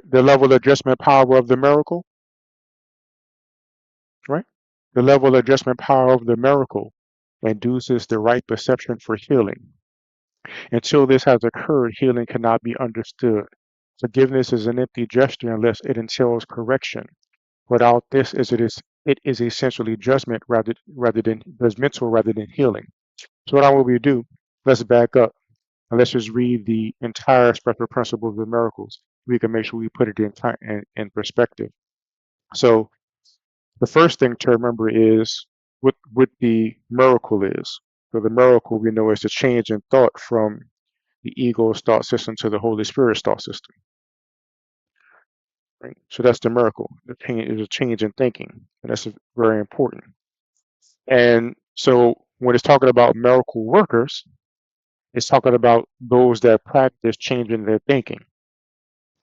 the level adjustment power of the miracle, right? The level adjustment power of the miracle induces the right perception for healing. Until this has occurred, healing cannot be understood. Forgiveness is an empty gesture unless it entails correction. Without this, it is essentially judgment rather than judgmental rather than healing. So what I want we do, let's back up and let's just read the entire special principles of the miracles. We can make sure we put it in perspective. So the first thing to remember is what the miracle is. So the miracle we know is the change in thought from the ego's thought system to the Holy Spirit's thought system. Right? So that's the miracle. The change is a change in thinking, and that's very important. And so when it's talking about miracle workers, it's talking about those that practice changing their thinking.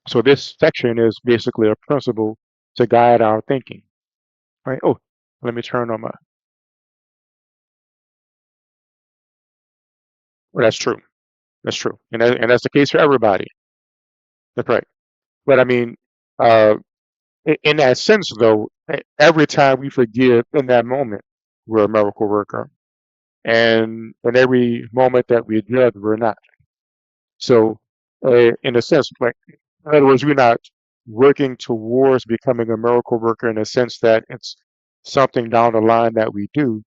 So this section is basically a principle to guide our thinking. Right? Oh, let me turn on my. Well, that's true. That's true, and that's the case for everybody. That's right. But I mean, uh, in that sense, though, every time we forgive in that moment, we're a miracle worker, and in every moment that we judge, we're not. So, in a sense, like in other words, we're not working towards becoming a miracle worker in a sense that it's something down the line that we do.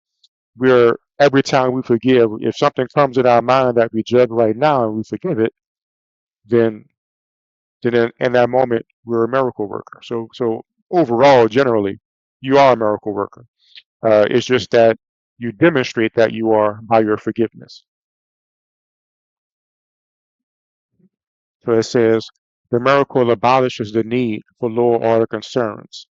We're every time we forgive, if something comes in our mind that we judge right now and we forgive it, then in that moment we're a miracle worker. So overall, generally, you are a miracle worker. It's just that you demonstrate that you are by your forgiveness. So it says the miracle abolishes the need for lower order concerns.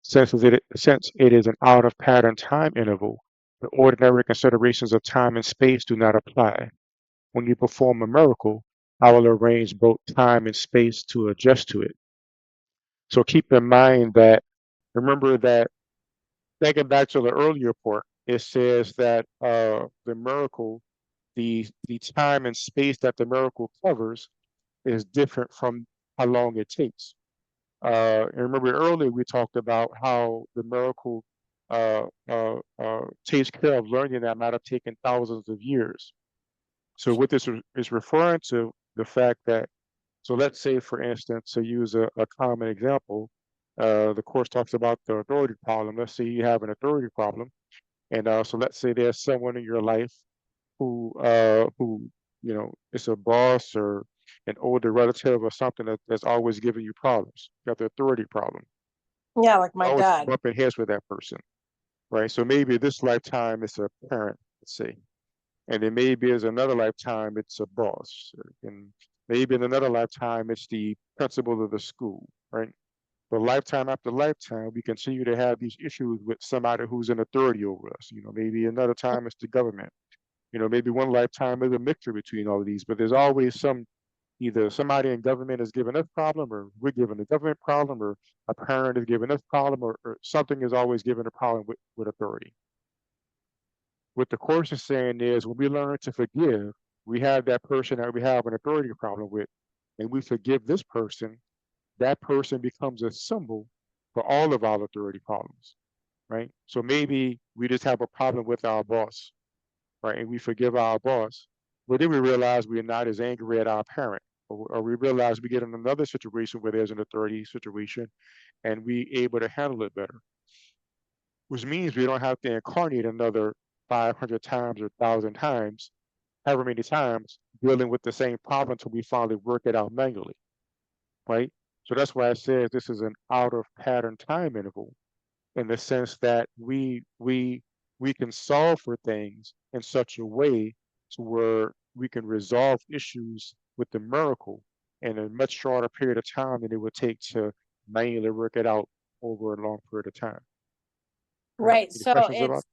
Since it is an out of pattern time interval, the ordinary considerations of time and space do not apply. When you perform a miracle, I will arrange both time and space to adjust to it. So keep in mind that, remember that, thinking back to the earlier part, it says that the miracle, the time and space that the miracle covers is different from how long it takes. And remember earlier we talked about how the miracle takes care of learning that might have taken thousands of years. So what this is referring to the fact that, so let's say, for instance, to use a common example, the course talks about the authority problem. Let's say you have an authority problem, and so let's say there's someone in your life who it's a boss or an older relative or something that's always giving you problems. You got the authority problem. Yeah, like You're my always dad. bumping heads with that person, right? So maybe this lifetime it's a parent, let's say, and then maybe as another lifetime it's a boss, and maybe in another lifetime it's the principal of the school, right? But lifetime after lifetime, we continue to have these issues with somebody who's in authority over us. Maybe another time it's the government. Maybe one lifetime is a mixture between all of these, but there's always either somebody in government is giving us problem, or we're giving the government problem, or a parent is giving us problem, or something is always giving a problem with authority. What the course is saying is when we learn to forgive, we have that person that we have an authority problem with, and we forgive this person, that person becomes a symbol for all of our authority problems, right? So maybe we just have a problem with our boss, right? And we forgive our boss, but then we realize we're not as angry at our parent, or we realize we get in another situation where there's an authority situation and we able to handle it better, which means we don't have to incarnate another 500 times or 1,000 times, however many times, dealing with the same problem until we finally work it out manually, right? So that's why I said this is an out of pattern time interval, in the sense that we can solve for things in such a way to where we can resolve issues with the miracle in a much shorter period of time than it would take to manually work it out over a long period of time. Right. Any So questions about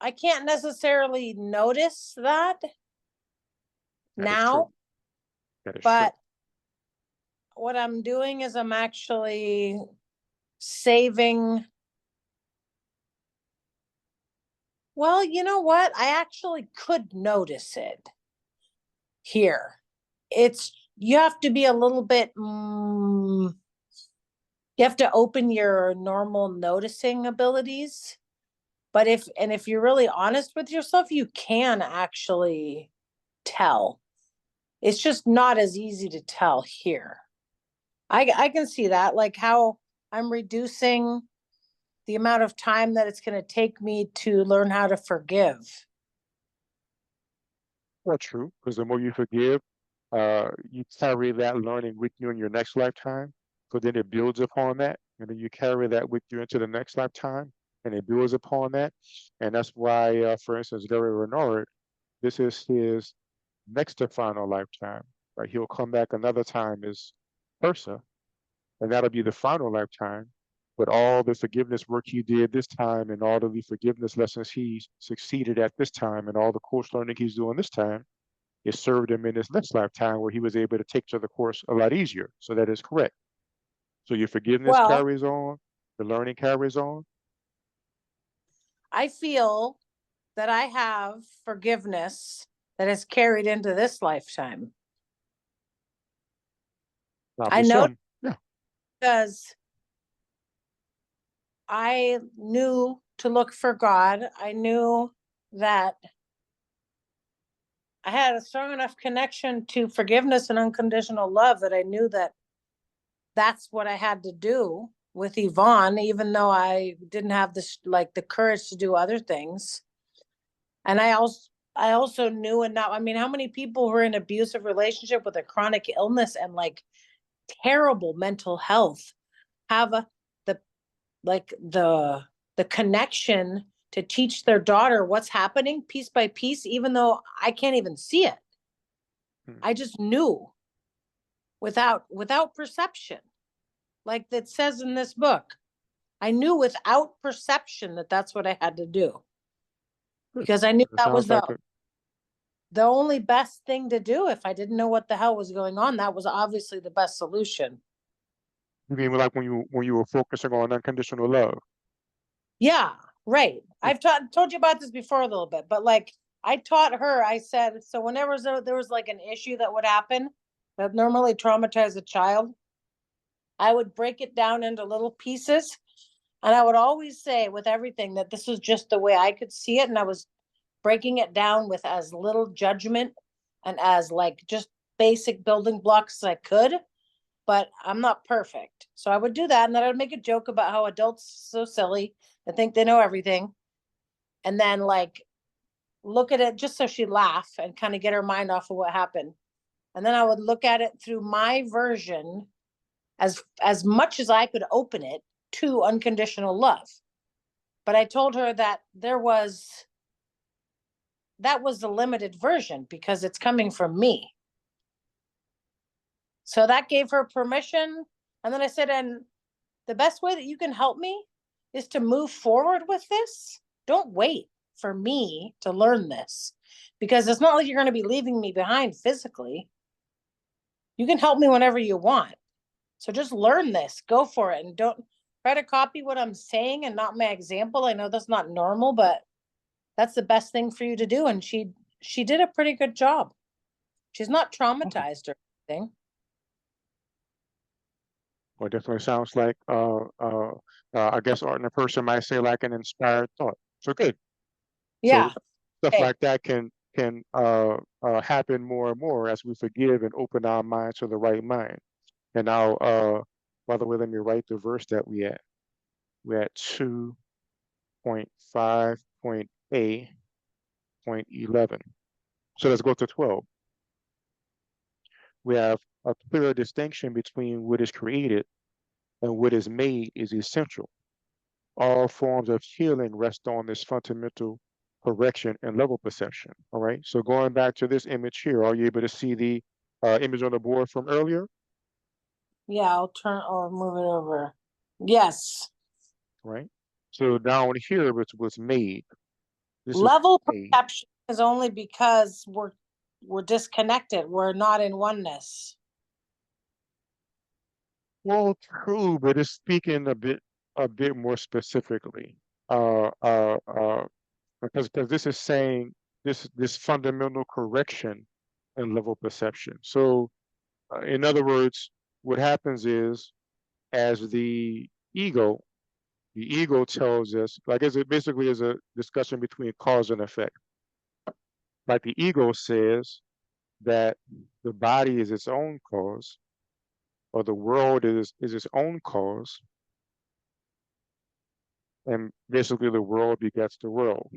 I can't necessarily notice that that? Is now, true. That is true. but what I'm doing is I'm actually saving. Well, you know what? I actually could notice it here. You have to be a little bit You have to open your normal noticing abilities. But if you're really honest with yourself, you can actually tell. It's just not as easy to tell here. I can see that, like how I'm reducing the amount of time that it's going to take me to learn how to forgive. Well, true, because the more you forgive, you carry that learning with you in your next lifetime. So then it builds upon that, and then you carry that with you into the next lifetime, and it builds upon that. And that's why, for instance, Gary Renard, this is his next to final lifetime, right? He'll come back another time as Ursa, and that'll be the final lifetime. But all the forgiveness work he did this time, and all of the forgiveness lessons he succeeded at this time, and all the course learning he's doing this time, it served him in his next lifetime where he was able to take to the course a lot easier. So that is correct. So your forgiveness Well, carries on, the learning carries on. I feel that I have forgiveness that is carried into this lifetime. I Probably know some. Yeah. because I knew to look for God. I knew that I had a strong enough connection to forgiveness and unconditional love that I knew that that's what I had to do with Yvonne, even though I didn't have this like the courage to do other things. And I also knew, and now I mean, how many people who are in abusive relationship with a chronic illness and like terrible mental health have the like the connection to teach their daughter what's happening piece by piece, even though I can't even see it. Hmm. I just knew without perception, like that says in this book. I knew without perception that that's what I had to do Good. because I knew It that was sounds like it. the only best thing to do. If I didn't know what the hell was going on, that was obviously the best solution. You mean like when you were focusing on unconditional love? Yeah, right. Yeah. I've told you about this before a little bit, but like I taught her, I said, so whenever there was like an issue that would happen that normally traumatize a child, I would break it down into little pieces. And I would always say with everything that this was just the way I could see it. And I was breaking it down with as little judgment and as like just basic building blocks as I could. But I'm not perfect. So I would do that. And then I'd make a joke about how adults so silly. They think they know everything. And then like look at it just so she'd laugh and kind of get her mind off of what happened. And then I would look at it through my version as much as I could open it to unconditional love. But I told her that that was the limited version because it's coming from me. So that gave her permission. And then I said, and the best way that you can help me is to move forward with this. Don't wait for me to learn this because it's not like you're going to be leaving me behind physically. You can help me whenever you want. So just learn this, go for it, and don't try to copy what I'm saying and not my example. I know that's not normal, but that's the best thing for you to do. And she did a pretty good job. She's not Awesome. traumatized or anything. Well, it definitely sounds like I guess art in a person might say like an inspired thought. So good. So Yeah. stuff Okay. like that can happen more and more as we forgive and open our minds to the right mind. And now, by the way, let me write the verse that we at. We're at 2.5.A.11. So let's go to 12. We have a clear distinction between what is created and what is made is essential. All forms of healing rest on this fundamental correction and level perception. All right. So going back to this image here, are you able to see the image on the board from earlier? Yeah, I'll turn or move it over. Yes. Right. So down here, which was made. This is Level made. perception is only because we're disconnected. We're not in oneness. Well, true, but it's speaking a bit more specifically. Uh, uh, uh, because this is saying this fundamental correction in level perception. So, in other words, what happens is as the ego, the ego tells us, like it basically is a discussion between cause and effect. Like the ego says that the body is its own cause, or the world is its own cause, and basically the world begets the world.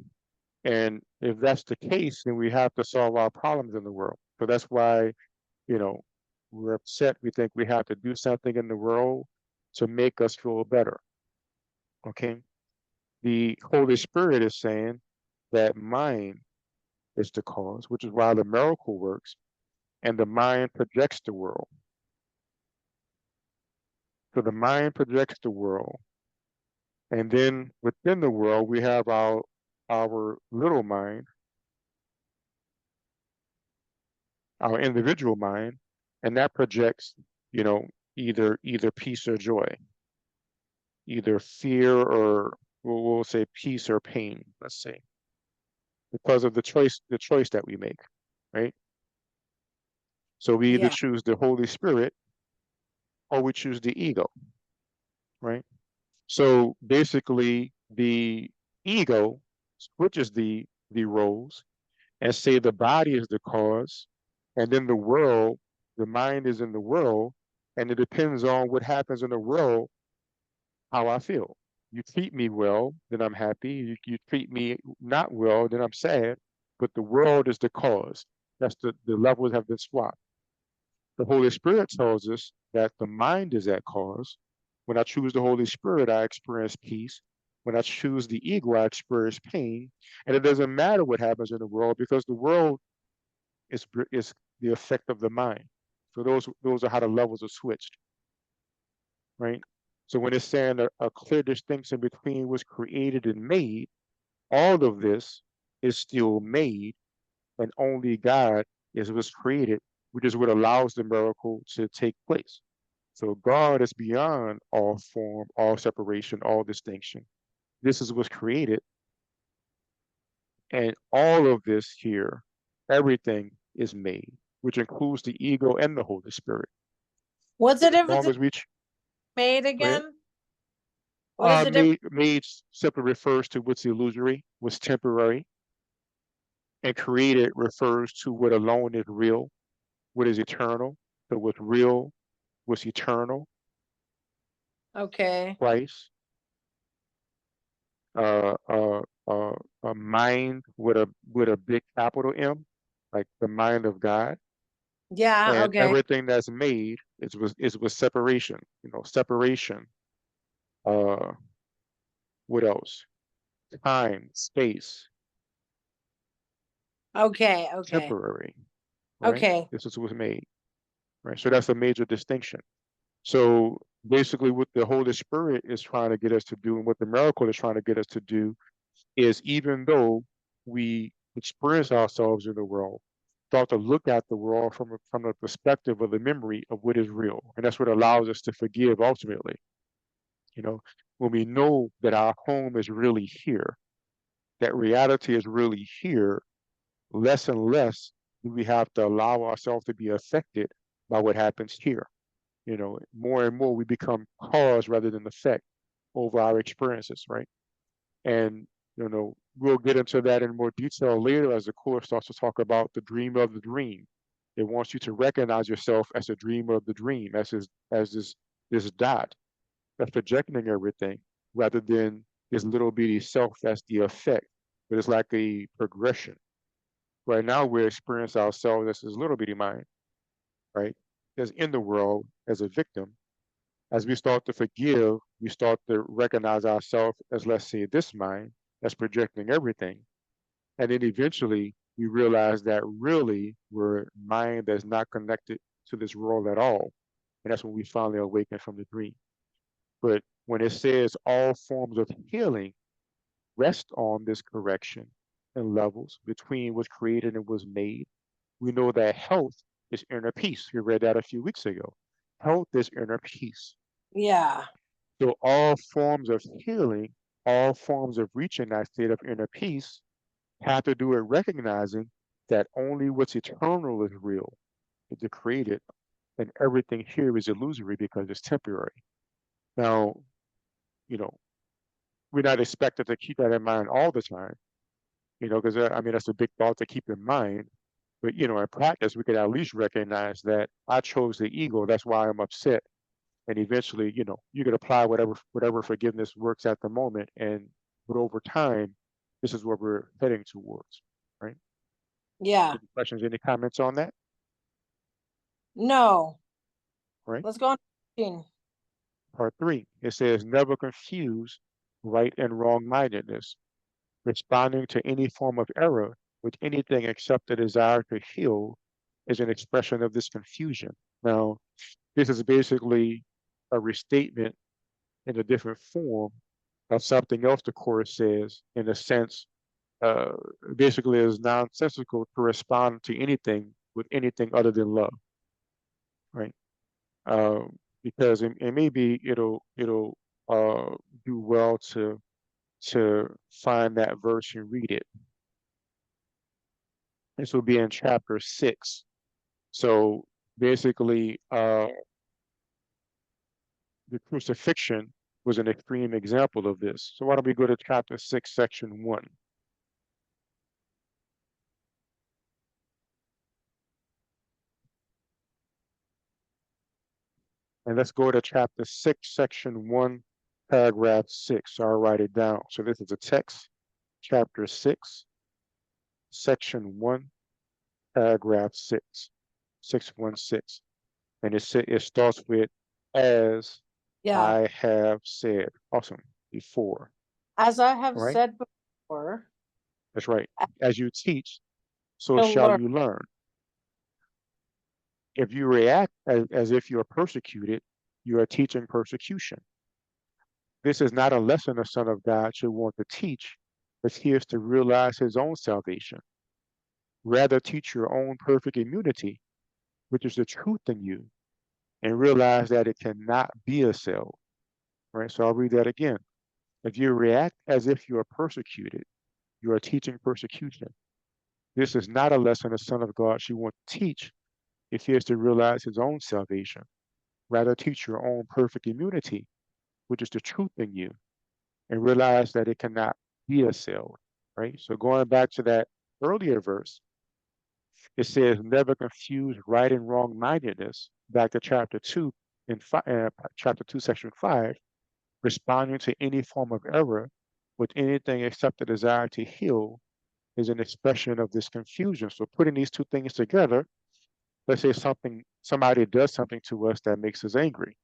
And if that's the case, then we have to solve our problems in the world. So that's why, you know, we're upset. We think we have to do something in the world to make us feel better. Okay. The Holy Spirit is saying that mind is the cause, which is why the miracle works, and the mind projects the world. So the mind projects the world, and then within the world we have our little mind, our individual mind, and that projects, you know, either peace or joy, either fear or we'll say peace or pain, let's say, because of the choice that we make, right? So we either Yeah. choose the Holy Spirit or we choose the ego, right? So basically the ego switches the roles and say the body is the cause, and then the world, the mind is in the world, and it depends on what happens in the world, how I feel. You treat me well, then I'm happy. You treat me not well, then I'm sad. But the world is the cause. That's the levels have been swapped. The Holy Spirit tells us that the mind is that cause. When I choose the Holy Spirit, I experience peace. When I choose the ego, I experience pain. And it doesn't matter what happens in the world because the world is the effect of the mind. So those are how the levels are switched, right? So when it's saying a clear distinction between what's created and made, all of this is still made, and only God is what's created, which is what allows the miracle to take place. So God is beyond all form, all separation, all distinction. This is what's created, and all of this here, everything is made, which includes the ego and the Holy Spirit. What's So the as difference long in as we made go ahead. again? What is the difference? Made simply refers to what's illusory, what's temporary, and created refers to what alone is real, what is eternal. So what's real, what's eternal, Okay. Christ, uh, uh, uh, a mind with a big capital M, like the mind of God, Yeah, and okay. everything that's made is with separation. Separation. Uh, what else? Time, space, Okay, okay. temporary, right? Okay. This is what's made, right? So that's a major distinction. So basically, what the Holy Spirit is trying to get us to do, and what the miracle is trying to get us to do, is even though we experience ourselves in the world, start to look at the world from the perspective of the memory of what is real, and that's what allows us to forgive ultimately. You know, when we know that our home is really here, that reality is really here, less and less do we have to allow ourselves to be affected by what happens here. More and more we become cause rather than effect over our experiences, right? And we'll get into that in more detail later as the course starts to talk about the dream of the dream. It wants you to recognize yourself as a dreamer of the dream, as this dot that's projecting everything, rather than this little bitty self that's the effect. But it's like a progression. Right now we experience ourselves as this little bitty mind, right? As in the world as a victim. As we start to forgive, we start to recognize ourselves as, let's say, this mind that's projecting everything. And then eventually we realize that really we're a mind that's not connected to this world at all. And that's when we finally awaken from the dream. But when it says all forms of healing rest on this correction and levels between what's created and what's made, we know that health is inner peace. We read that a few weeks ago. Health is inner peace. Yeah. So all forms of healing, all forms of reaching that state of inner peace have to do with recognizing that only what's eternal is real, it's created, and everything here is illusory because it's temporary. Now, you know, we're not expected to keep that in mind all the time, because I mean, that's a big thought to keep in mind. But, in practice, we could at least recognize that I chose the ego. That's why I'm upset. And eventually, you could apply whatever forgiveness works at the moment. But over time, this is what we're heading towards, right? Yeah. Any questions, any comments on that? No. Right? Let's go on. 15. Part 3, it says, never confuse right and wrong-mindedness. Responding to any form of error with anything except the desire to heal is an expression of this confusion. Now, this is basically a restatement in a different form of something else the Course says, in a sense, uh, basically is nonsensical to respond to anything with anything other than love, right? Because and maybe it'll do well to find that verse and read it. This will be in chapter 6. So basically, the crucifixion was an extreme example of this. So why don't we go to chapter 6, section 1? And let's go to chapter 6, section 1, paragraph 6. So I'll write it down. So this is a text, chapter 6, section 1, paragraph 6, 616. And it starts with, as Yeah. I have said. Awesome. Before. As I have All right. said before, That's right. As you teach, so to shall learn. you learn. If you react as if you are persecuted, you are teaching persecution. This is not a lesson a son of God should want to teach, but he is to realize his own salvation. Rather, teach your own perfect immunity, which is the truth in you, and realize that it cannot be assailed. Right? So I'll read that again. If you react as if you are persecuted, you are teaching persecution. This is not a lesson a son of God should want to teach if he is to realize his own salvation. Rather, teach your own perfect immunity, which is the truth in you, and realize that it cannot be assailed. Right? So going back to that earlier verse, it says, never confuse right and wrong mindedness. Back to chapter 2, chapter 2, section 5, responding to any form of error with anything except the desire to heal is an expression of this confusion. So putting these two things together, let's say somebody does something to us that makes us angry,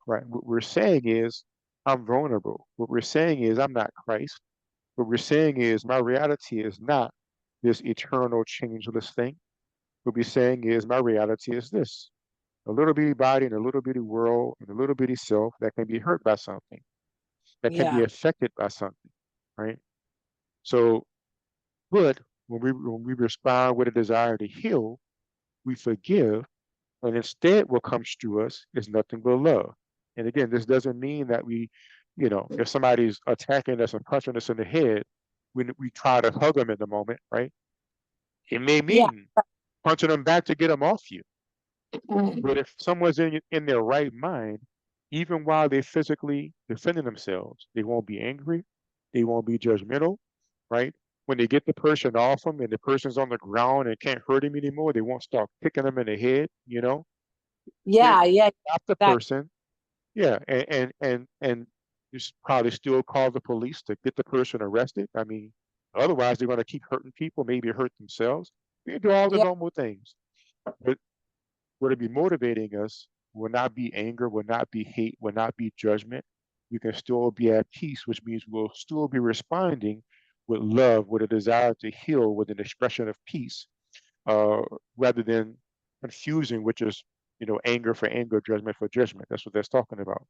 right? What we're saying is, I'm vulnerable. What we're saying is, I'm not Christ. What we're saying is, my reality is not this eternal, changeless thing. What we're saying is, my reality is this: a little bitty body and a little bitty world and a little bitty self that can be hurt by something, that can be Yeah. affected by something, right? So, but when we respond with a desire to heal, we forgive, and instead what comes to us is nothing but love. And again, this doesn't mean that if somebody's attacking us and punching us in the head, we try to hug them in the moment, right? It may Yeah. mean punching them back to get them off you. Mm. But if someone's in their right mind, even while they're physically defending themselves, they won't be angry, they won't be judgmental, right? When they get the person off them and the person's on the ground and can't hurt him anymore, they won't start kicking them in the head. They Yeah. Yeah. stop the Exactly. person, yeah, and just probably still call the police to get the person arrested. I mean, otherwise they're going to keep hurting people, maybe hurt themselves. They do all the Yeah. normal things. But what will be motivating us will not be anger, will not be hate, will not be judgment. We can still be at peace, which means we'll still be responding with love, with a desire to heal, with an expression of peace, uh, rather than confusing, which is anger for anger, judgment for judgment. That's what that's talking about.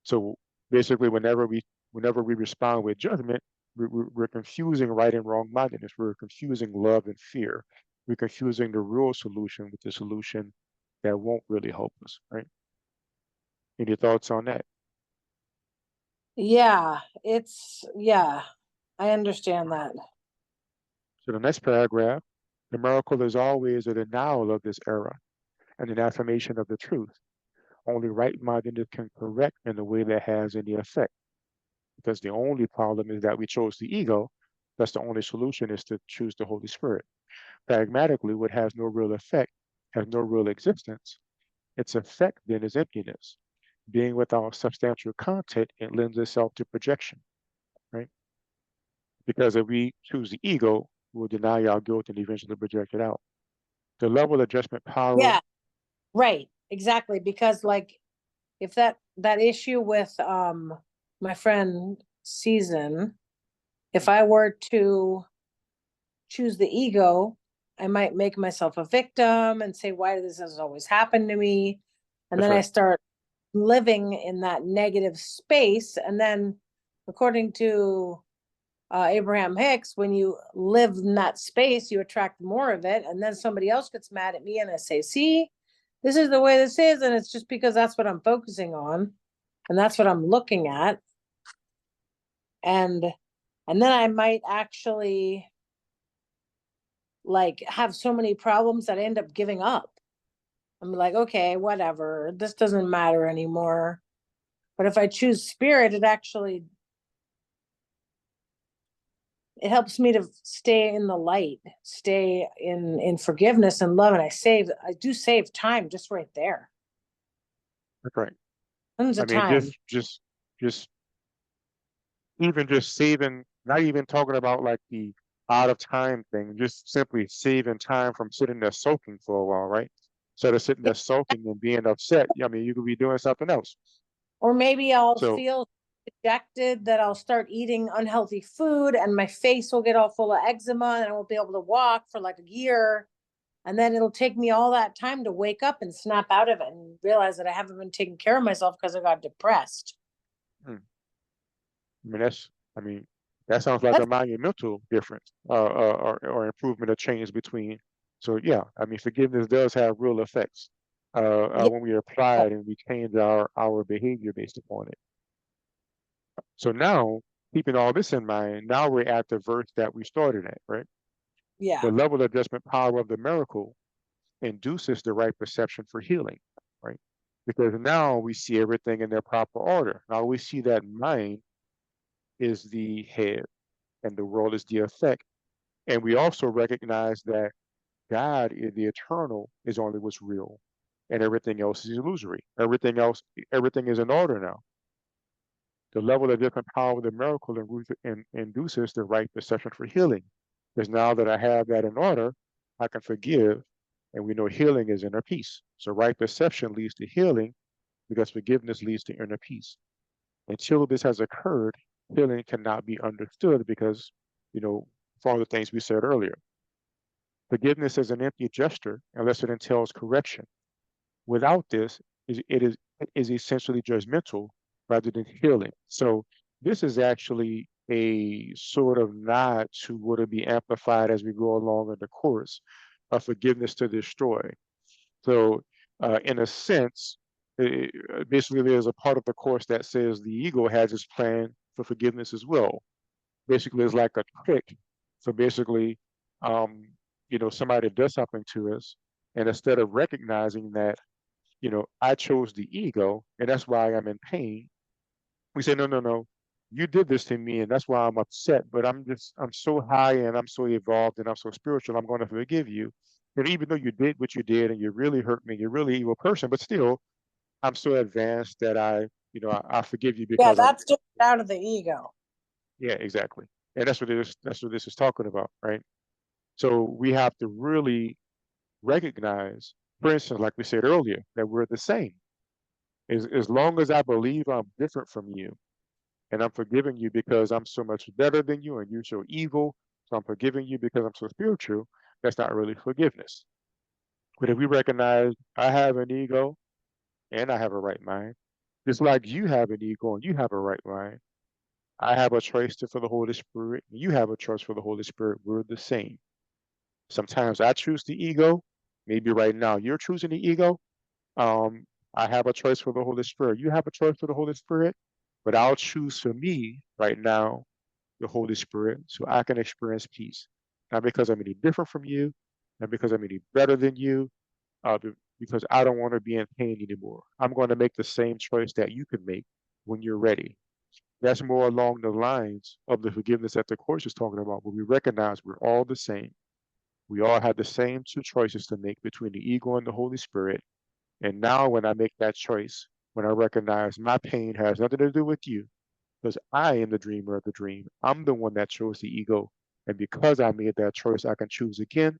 So basically, whenever we respond with judgment, we're confusing right and wrong mindedness. We're confusing love and fear. We're confusing the real solution with the solution that won't really help us, right? Any thoughts on that? Yeah. Yeah. I understand that. So the next paragraph, the miracle is always a denial of this error and an affirmation of the truth. only right-mindedness can correct in a way that has any effect. Because the only problem is that we chose the ego. That's the only solution is to choose the Holy Spirit. Pragmatically, what has no real effect, has no real existence, its effect then is emptiness. Being without substantial content, it lends itself to projection, right? Because if we choose the ego, we'll deny our guilt and eventually project it out. The level of judgment power, Yeah, right. Exactly. Because like if that issue with my friend Season, if I were to choose the ego, I might make myself a victim and say, why does this always happen to me? And that's then I right, start living in that negative space. And then, according to Abraham Hicks, when you live in that space, you attract more of it. And then somebody else gets mad at me and I say, see, this is the way this is. And it's just because that's what I'm focusing on and that's what I'm looking at. And then I might actually like have so many problems that I end up giving up. I'm like, okay, whatever. This doesn't matter anymore. But if I choose spirit, it helps me to stay in the light, stay in forgiveness and love. And I do save time just right there. that's right. Tons I of mean, time. just even just saving, not even talking about like the out of time thing, just simply saving time from sitting there soaking for a while, right? Instead of sitting there soaking and being upset, I mean, you could be doing something else. Or maybe I'll So, feel dejected that I'll start eating unhealthy food and my face will get all full of eczema and I won't be able to walk for like a year. And then it'll take me all that time to wake up and snap out of it and realize that I haven't been taking care of myself because I got depressed. hmm, I mean, that sounds like a That's monumental difference, or improvement or change between. So yeah, I mean, forgiveness does have real effects, yeah, when we apply it and we change our behavior based upon it. So now, keeping all this in mind, now we're at the verse that we started at, right? The yeah, level of judgment power of the miracle induces the right perception for healing, right? Because now we see everything in their proper order. Now we see that mind is the head and the world is the effect. And we also recognize that God is the eternal is only what's real, and everything else is illusory. Everything is in order now. The level of different power of the miracle induces the right perception for healing. Because now that I have that in order, I can forgive, and we know healing is inner peace. So right perception leads to healing because forgiveness leads to inner peace. Until this has occurred, healing cannot be understood because, for all the things we said earlier. Forgiveness is an empty gesture unless it entails correction. Without this, it is essentially judgmental rather than healing. So this is actually a sort of nod to what will be amplified as we go along in the course of forgiveness to destroy. So, in a sense, basically, there's a part of the course that says the ego has its plan for forgiveness as well. Basically, it's like a trick. So basically, um, somebody does something to us, and instead of recognizing that, I chose the ego, and that's why I'm in pain, we say, no, no, no, you did this to me, and that's why I'm upset. But I'm so high, and I'm so evolved, and I'm so spiritual. I'm going to forgive you. And even though you did what you did, and you really hurt me, you're really evil person, but still, I'm so advanced that I forgive you yeah, because I'm. that's just out of the ego. Yeah, exactly. And that's what it is. That's what this is talking about, right? So we have to really recognize, for instance, like we said earlier, that we're the same. As long as I believe I'm different from you, and I'm forgiving you because I'm so much better than you, and you're so evil, so I'm forgiving you because I'm so spiritual. That's not really forgiveness. But if we recognize I have an ego and I have a right mind, just like you have an ego and you have a right mind, I have a choice for the Holy Spirit, and you have a choice for the Holy Spirit. We're the same. Sometimes I choose the ego. Maybe right now you're choosing the ego. Um, I have a choice for the Holy Spirit. You have a choice for the Holy Spirit, but I'll choose for me right now the Holy Spirit so I can experience peace. Not because I'm any different from you, not because I'm any better than you, because I don't want to be in pain anymore. I'm going to make the same choice that you can make when you're ready. That's more along the lines of the forgiveness that the Course is talking about, where we recognize we're all the same. We all have the same two choices to make between the ego and the Holy Spirit. And now when I make that choice, when I recognize my pain has nothing to do with you, because I am the dreamer of the dream. I'm the one that chose the ego. And because I made that choice, I can choose again.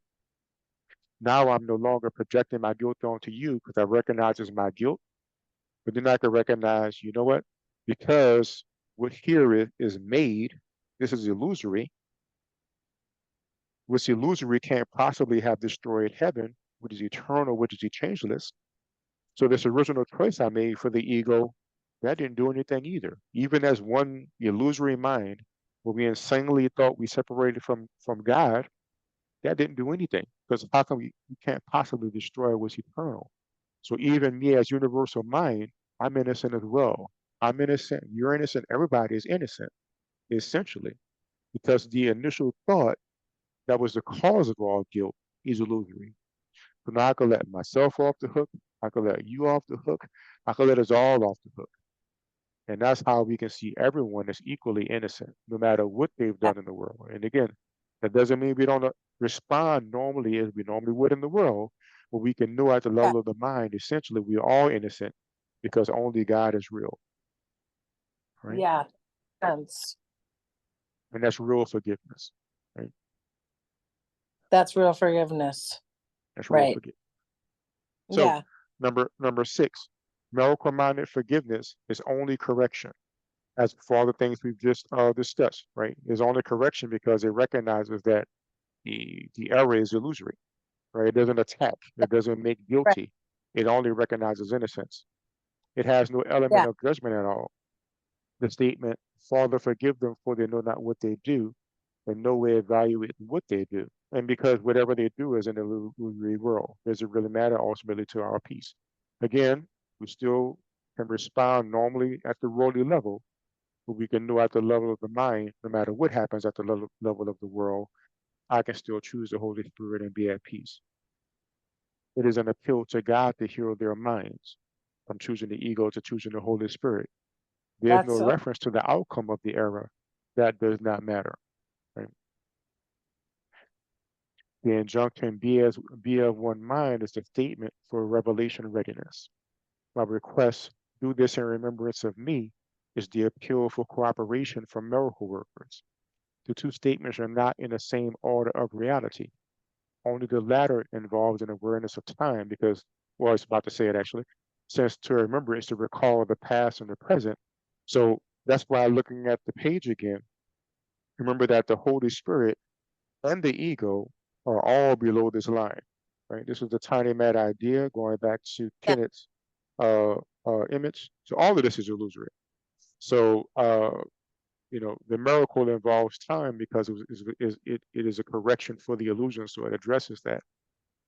Now I'm no longer projecting my guilt onto you because I recognize it's my guilt. But then I can recognize, you know what? Because what here is made, this is illusory. What's illusory can't possibly have destroyed heaven, which is eternal, which is changeless. So this original choice I made for the ego, that didn't do anything either. Even as one illusory mind, where we insanely thought we separated from God, that didn't do anything. Because how come you can't possibly destroy what's eternal? So even me as universal mind, I'm innocent as well. I'm innocent. You're innocent. Everybody is innocent, essentially, because the initial thought that was the cause of all guilt is illusory. So now I can let myself off the hook. I can let you off the hook. I can let us all off the hook. And that's how we can see everyone as equally innocent, no matter what they've done in the world. And again, that doesn't mean we don't respond normally as we normally would in the world, but we can know at the level of the mind, essentially, we're all innocent because only God is real, right? Yeah, sense. And that's real forgiveness, right? That's real forgiveness. That's real Right. forgiveness. So Yeah. number 6, miracle-minded forgiveness is only correction. As for all the things we've just discussed, right? It's only correction because it recognizes that the error is illusory, right? It doesn't attack. It doesn't make Right. guilty. It only recognizes innocence. It has no element Yeah. of judgment at all. The statement, Father, forgive them for they know not what they do, in no way evaluate what they do. And because whatever they do is in the illusory world, does it really matter ultimately to our peace? Again, we still can respond normally at the worldly level, but we can know at the level of the mind, no matter what happens at the level of the world, I can still choose the Holy Spirit and be at peace. It is an appeal to God to heal their minds from choosing the ego to choosing the Holy Spirit. There's no That's reference to the outcome of the error. That does not matter. Right? The injunction be of one mind is the statement for revelation readiness. My request, do this in remembrance of me, is the appeal for cooperation from miracle workers. The two statements are not in the same order of reality. Only the latter involves an awareness of time because, well, I was about to say it actually, since to remember is to recall the past and the present. So that's why looking at the page again, remember that the Holy Spirit and the ego are all below this line, right? This is the tiny mad idea going back to yeah. Kenneth's uh, image. So all of this is illusory. So the miracle involves time because it is a correction for the illusion, so it addresses that.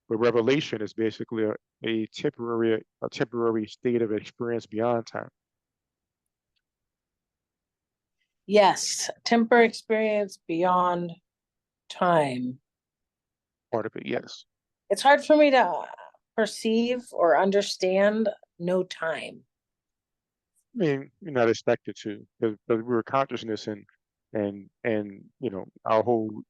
But revelation is basically a temporary state of experience beyond time. Yes. Temper experience beyond time. Part of it, yes. It's hard for me to perceive or understand no time. I mean, you're not expected to, because we're consciousness and our whole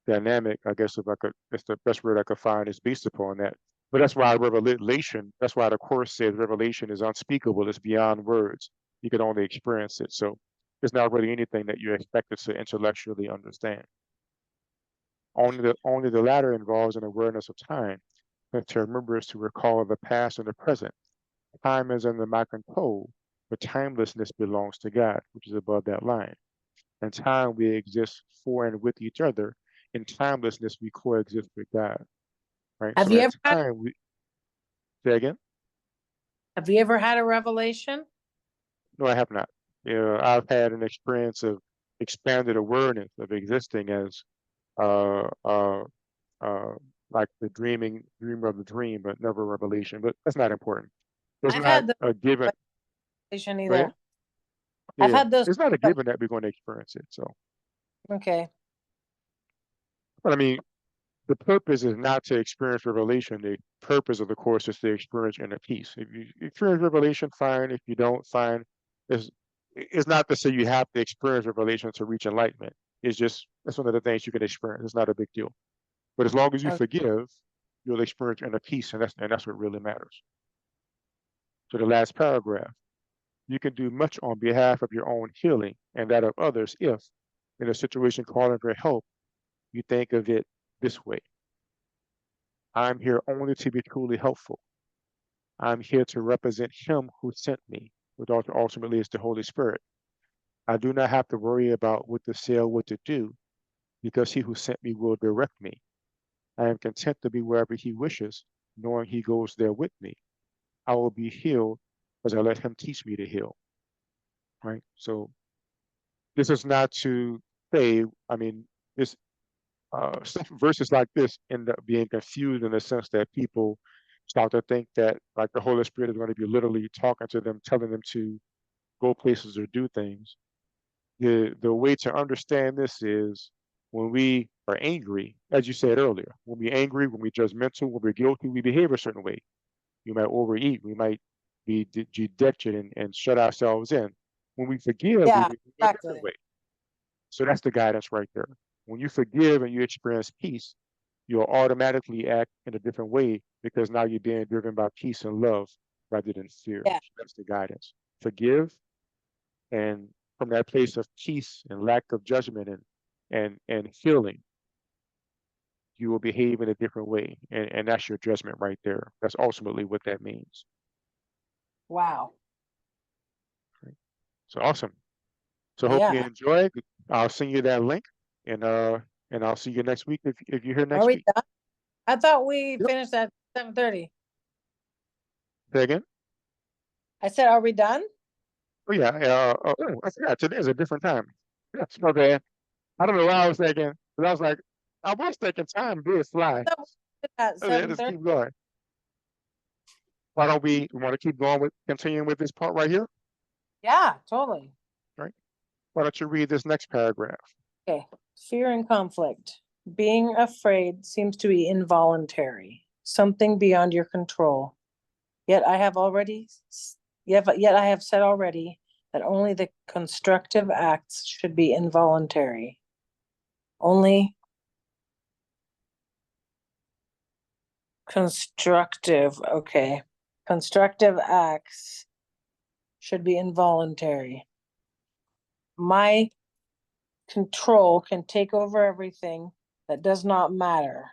dynamic, I guess if I could, that's the best word I could find is based upon that. But that's why revelation, that's why the Course says revelation is unspeakable, it's beyond words. You can only experience it. So it's not really anything that you're expected to intellectually understand. Only the latter involves an awareness of time. And to remember is to recall the past and the present. Time is under my control, but timelessness belongs to God, which is above that line. In time, we exist for and with each other. In timelessness, we coexist with God. Right. Have So you at ever had, time, we say again. have you ever had a revelation? No, I have not. I've had an experience of expanded awareness of existing as uh, uh, uh, like the dreamer of the dream, but never revelation. But that's not important. It's I've not had the a given. revelation Right? either. I've Yeah, had those. it's not a given that we're going to experience it. So, Okay. but I mean, the purpose is not to experience revelation. The purpose of the course is to experience inner peace. If you experience revelation, fine. If you don't, fine. It's, it's not to say you have to experience revelation to reach enlightenment. It's just, that's one of the things you can experience. It's not a big deal. But as long as you Okay. forgive, you'll experience inner peace, and that's what really matters. So the last paragraph, you can do much on behalf of your own healing and that of others if, in a situation calling for help, you think of it this way. I'm here only to be truly helpful. I'm here to represent him who sent me, which ultimately is the Holy Spirit. I do not have to worry about what to say or what to do because he who sent me will direct me. I am content to be wherever he wishes, knowing he goes there with me. I will be healed as I let him teach me to heal. Right? So this is not to say, I mean, this verses like this end up being confused in the sense that people start to think that like the Holy Spirit is going to be literally talking to them, telling them to go places or do things. The way to understand this is when we are angry, as you said earlier, when we're angry, when we're judgmental, when we're guilty, we behave a certain way. We might overeat, we might be dejected and shut ourselves in. When we forgive, we Yeah, behave a different exactly. way. So that's the guidance right there. When you forgive and you experience peace, you'll automatically act in a different way because now you're being driven by peace and love rather than fear. Yeah. So that's the guidance. Forgive, and from that place of peace and lack of judgment and healing, you will behave in a different way. And that's your judgment right there. That's ultimately what that means. Wow. Right? So awesome. So hope you Yeah. enjoy. I'll send you that link, and I'll see you next week if you're here Are next we week. done? I thought we Yep. finished at 7:30. Say again. I said, are we done? Oh yeah. Oh, I forgot. Today's a different time. Yes. Okay. I don't know what I was thinking, but I was like, I was thinking time did I fly. thought we did at Okay, just 7:30. keep going. Why don't we want to keep going with continuing with this part right here? Yeah, totally. Right? Why don't you read this next paragraph? Okay. Fear and conflict. Being afraid seems to be involuntary, something beyond your control. Yet I have already, yet I have said already that only the constructive acts should be involuntary. Only constructive, okay. Constructive acts should be involuntary. My control can take over everything that does not matter,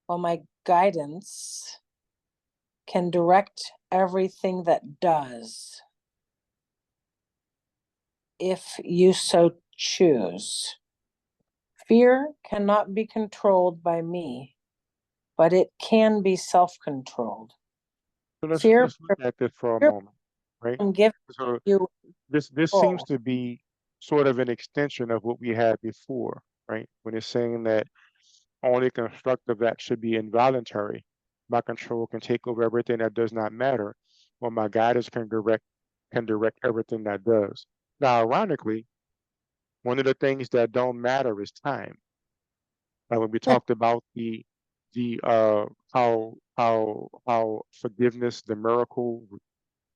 while my guidance can direct everything that does, if you so choose. Fear cannot be controlled by me, but it can be self-controlled. So Fear let's look at this for a fear moment, right? from giving So you this seems control. to be sort of an extension of what we had before, right? When it's saying that only constructive acts should be involuntary. My control can take over everything that does not matter, while my guidance can direct everything that does. Now, ironically, one of the things that don't matter is time. Like when we talked about the how forgiveness, the miracle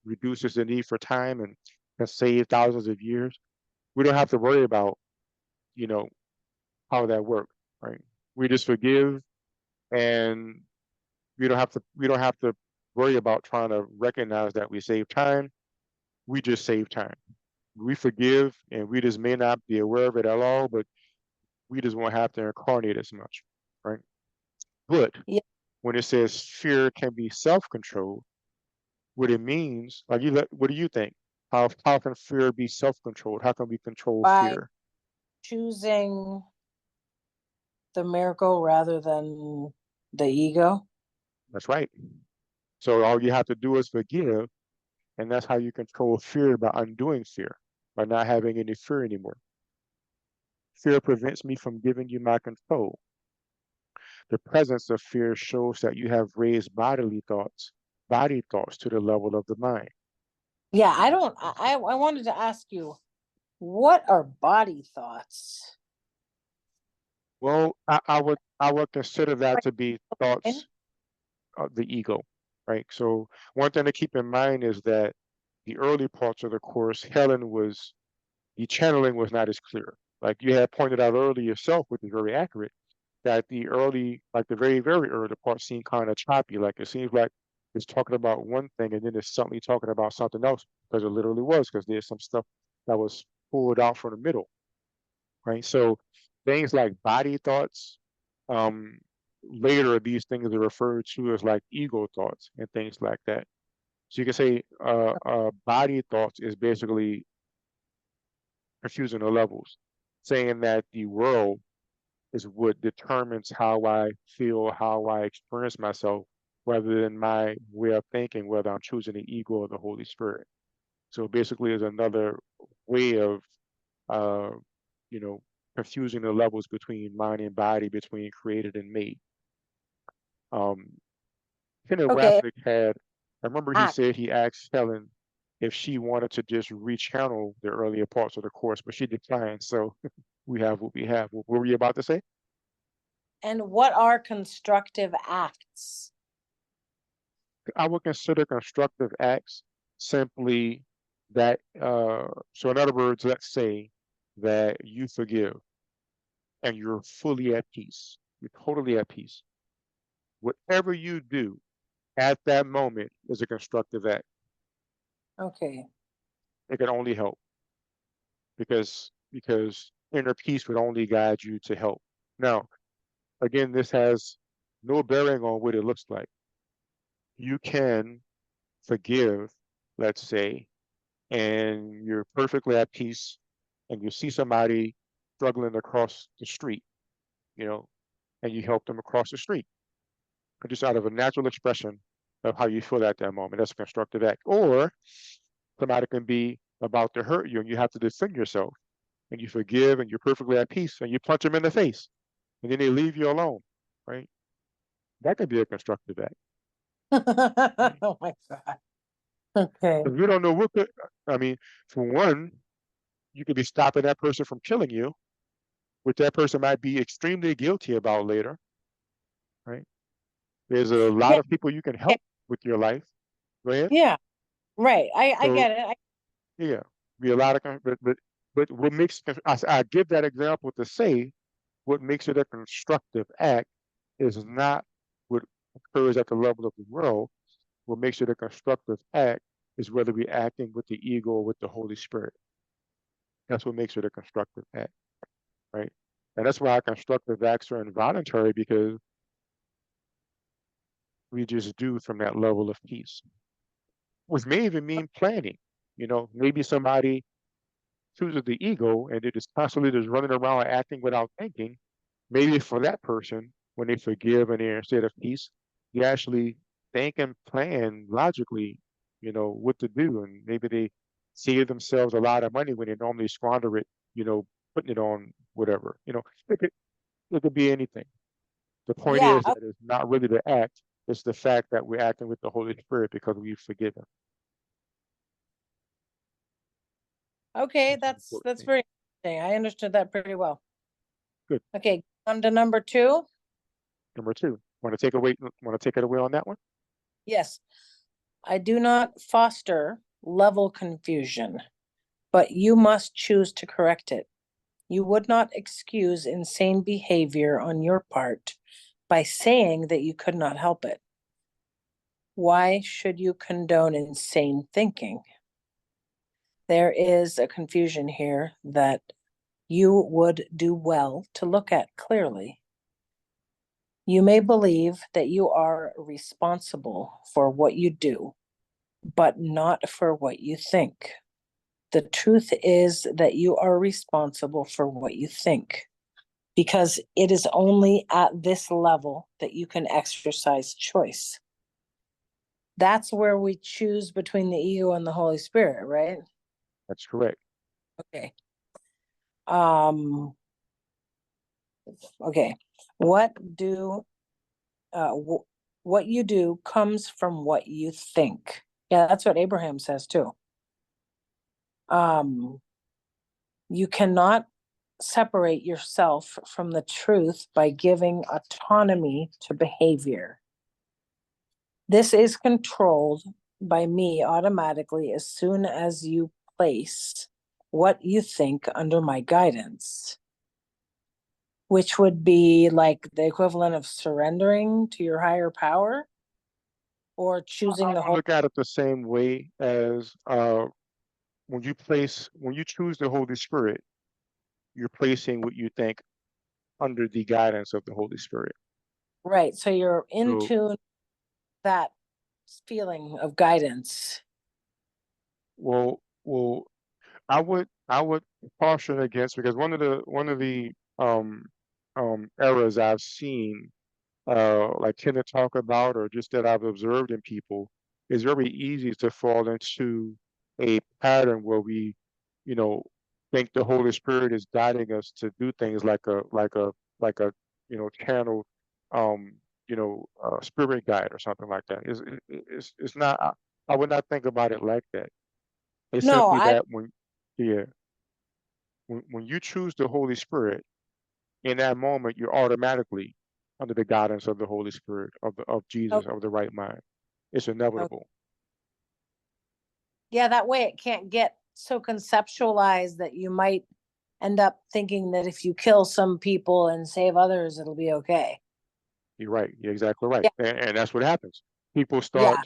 reduces the need for time and can save thousands of years. We don't have to worry about, you know, how that works, right? We just forgive, and we don't have to worry about trying to recognize that we save time. We just save time. We forgive, and we just may not be aware of it at all, but we just won't have to incarnate as much, right? But Yeah, when it says fear can be self-controlled, what it means, like what do you think? How can fear be self-controlled? How can we control by fear? choosing the miracle rather than the ego. That's right. So all you have to do is forgive, and that's how you control fear, by undoing fear, by not having any fear anymore. Fear prevents me from giving you my control. The presence of fear shows that you have raised body thoughts to the level of the mind. Yeah, I don't, I wanted to ask you, what are body thoughts? Well, I would consider that to be thoughts of the ego, right? So one thing to keep in mind is that the early parts of the course, Helen was the channeling was not as clear. Like you had pointed out earlier yourself, which is very accurate, that the early, like the very, very early parts seem kind of choppy. Like it seems like it's talking about one thing and then it's suddenly talking about something else because it literally was, because there's some stuff that was pulled out from the middle, right? So things like body thoughts, um, later these things are referred to as like ego thoughts and things like that. So you can say body thoughts is basically confusing the levels, saying that the world is what determines how I feel, how I experience myself, rather than my way of thinking, whether I'm choosing the ego or the Holy Spirit. So basically, is another way of, uh, you know, confusing the levels between mind and body, between created and made. Um, Kenneth Okay. Wapnick had, I remember he Act. said he asked Helen if she wanted to just rechannel the earlier parts of the course, but she declined. So we have what we have. What were you about to say? And what are constructive acts? I would consider constructive acts simply that, so in other words, let's say that you forgive and you're fully at peace. You're totally at peace. Whatever you do at that moment is a constructive act. Okay. It can only help because inner peace would only guide you to help. Now, again, this has no bearing on what it looks like. You can forgive, let's say, and you're perfectly at peace and you see somebody struggling across the street, you know, and you help them across the street, just out of a natural expression of how you feel at that moment. That's a constructive act. Or somebody can be about to hurt you and you have to defend yourself and you forgive and you're perfectly at peace and you punch them in the face and then they leave you alone, right? That could be a constructive act. Right? Oh my God. Okay. 'Cause we don't know what could, I mean, for one, you could be stopping that person from killing you, which that person might be extremely guilty about later, right? There's a Yeah. lot of people you can Okay. help with your life. Go ahead. Yeah. Right. I So get it. yeah, be a lot of, but what makes, I give that example to say what makes it a constructive act is not what occurs at the level of the world. What makes it a constructive act is whether we're acting with the ego or with the Holy Spirit. That's what makes it a constructive act, right? And that's why constructive acts are involuntary because we just do from that level of peace, which may even mean planning. You know, maybe somebody chooses the ego and they're just constantly just running around acting without thinking. Maybe for that person, when they forgive and they're in a state of peace, you actually think and plan logically, you know, what to do. And maybe they save themselves a lot of money when they normally squander it, you know, putting it on whatever. You know, it could be anything. The point Yeah. is that it's not really the act, it's the fact that we're acting with the Holy Spirit because we've forgiven. Okay. That's the important That's thing. very interesting. I understood that pretty well. Good. Okay. On to number 2. Number two, want to take it away on that one? Yes. I do not foster level confusion, but you must choose to correct it. You would not excuse insane behavior on your part by saying that you could not help it. Why should you condone insane thinking? There is a confusion here that you would do well to look at clearly. You may believe that you are responsible for what you do, but not for what you think. The truth is that you are responsible for what you think, because it is only at this level that you can exercise choice. That's where we choose between the ego and the Holy Spirit, right? That's correct. Okay. Um, okay. What do what you do comes from what you think. Yeah, that's what Abraham says too. You cannot separate yourself from the truth by giving autonomy to behavior. This is controlled by me automatically as soon as you place what you think under my guidance, which would be like the equivalent of surrendering to your higher power or choosing the I whole. look at it the same way as when you choose the Holy Spirit, you're placing what you think under the guidance of the Holy Spirit. Right. So you're in So, tune that feeling of guidance. well, I would caution against, because one of the um errors I've seen, like Kenneth talk about, or just that I've observed in people, is very easy to fall into a pattern where we, you know, think the Holy Spirit is guiding us to do things like a channel, um, spirit guide or something like that. It's not. I would not think about it like that. It's No, simply I that yeah, when you choose the Holy Spirit, in that moment, you're automatically under the guidance of the Holy Spirit, of oh, Jesus, of the right mind. It's oh, inevitable. yeah, that way it can't get so conceptualized that you might end up thinking that if you kill some people and save others, it'll be okay. You're right. You're exactly right. Yeah, And that's what happens. People yeah, start,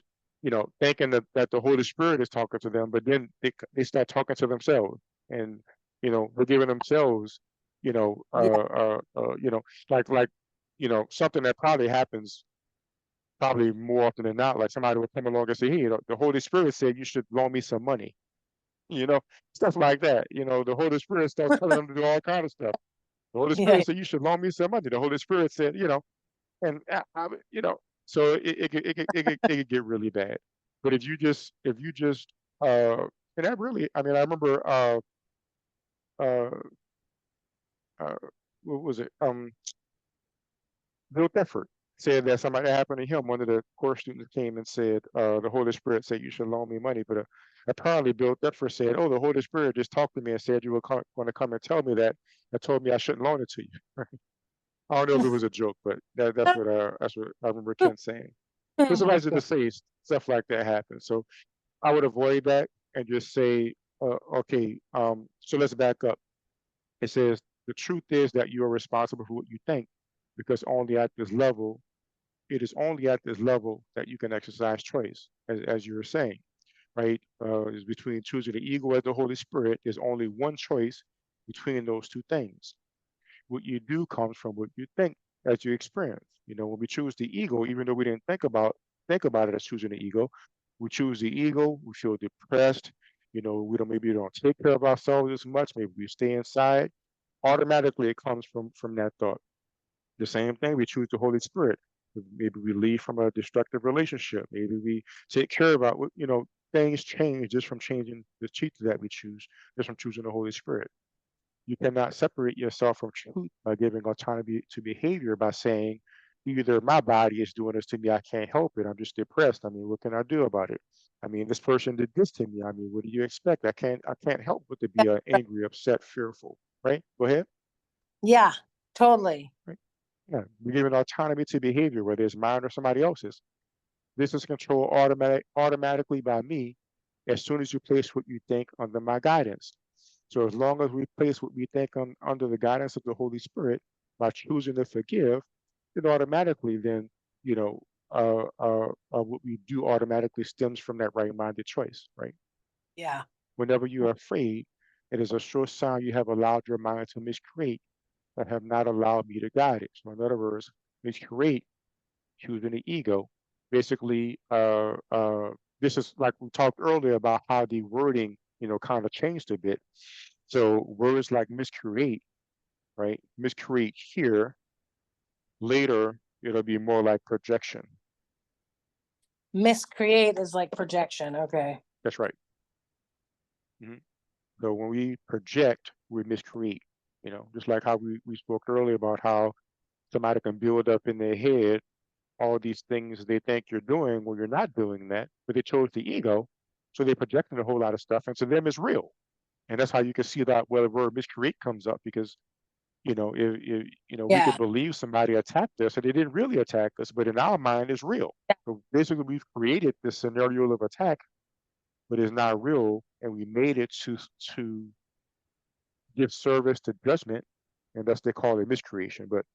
thinking that the Holy Spirit is talking to them, but then they start talking to themselves, and they're giving themselves, you know, yeah, like something that probably happens probably more often than not. Like somebody would come along and say, "Hey, the Holy Spirit said you should loan me some money," you know, stuff like that. The Holy Spirit starts telling them to do all kind of stuff. The Holy yeah, Spirit said you should loan me some money. The Holy Spirit said, and so it could get really bad. But if you just uh and that really, I mean, I remember uh uh what was it? Bill Thetford said that something that happened to him. One of the course students came and said, the Holy Spirit said you should loan me money. But apparently Bill Thetford said, "Oh, the Holy Spirit just talked to me and said you were going to come and tell me that, and told me I shouldn't loan it to you." I don't know if it was a joke, but that's what I remember Ken saying. So oh my somebody's God. just say stuff like that happens. So I would avoid that and just say, okay, so let's back up. It says the truth is that you are responsible for what you think, because it is only at this level that you can exercise choice, as you were saying, right? Is between choosing the ego as the Holy Spirit. There's only one choice between those two things. What you do comes from what you think as you experience. When we choose the ego, even though we didn't think about it as choosing the ego, we choose the ego. We feel depressed. We don't take care of ourselves as much. Maybe we stay inside. Automatically, it comes from that thought. The same thing, we choose the Holy Spirit. Maybe we leave from a destructive relationship. Maybe we take care of things change just from changing the teacher that we choose, just from choosing the Holy Spirit. You cannot separate yourself from truth by giving autonomy to behavior by saying, either my body is doing this to me, I can't help it, I'm just depressed. I mean, what can I do about it? I mean, this person did this to me. I mean, what do you expect? I can't help but to be angry, upset, fearful. Right? Go ahead. Yeah, totally. Right? Yeah. We're giving autonomy to behavior, whether it's mine or somebody else's. This is controlled automatically by me as soon as you place what you think under my guidance. So as long as we place what we think under the guidance of the Holy Spirit by choosing to forgive, then automatically what we do automatically stems from that right-minded choice, right? Yeah. Whenever you are afraid, it is a sure sign you have allowed your mind to miscreate that have not allowed me to guide it. So in other words, miscreate, choosing the ego. Basically, this is like we talked earlier about how the wording, kind of changed a bit. So words like miscreate, right? Miscreate here, later it'll be more like projection. Miscreate is like projection. Okay. That's right. Mhm. So when we project, we miscreate. Just like how we spoke earlier about how somebody can build up in their head all these things they think you're doing when you're not doing that, but they chose the ego, so they're projecting a whole lot of stuff, and to them it's real. And that's how you can see that where the word miscreate comes up, because if we Yeah. could believe somebody attacked us and they didn't really attack us, but in our mind it's real. So basically we've created this scenario of attack, but it's not real, and we made it to give service to judgment, and thus they call it miscreation. But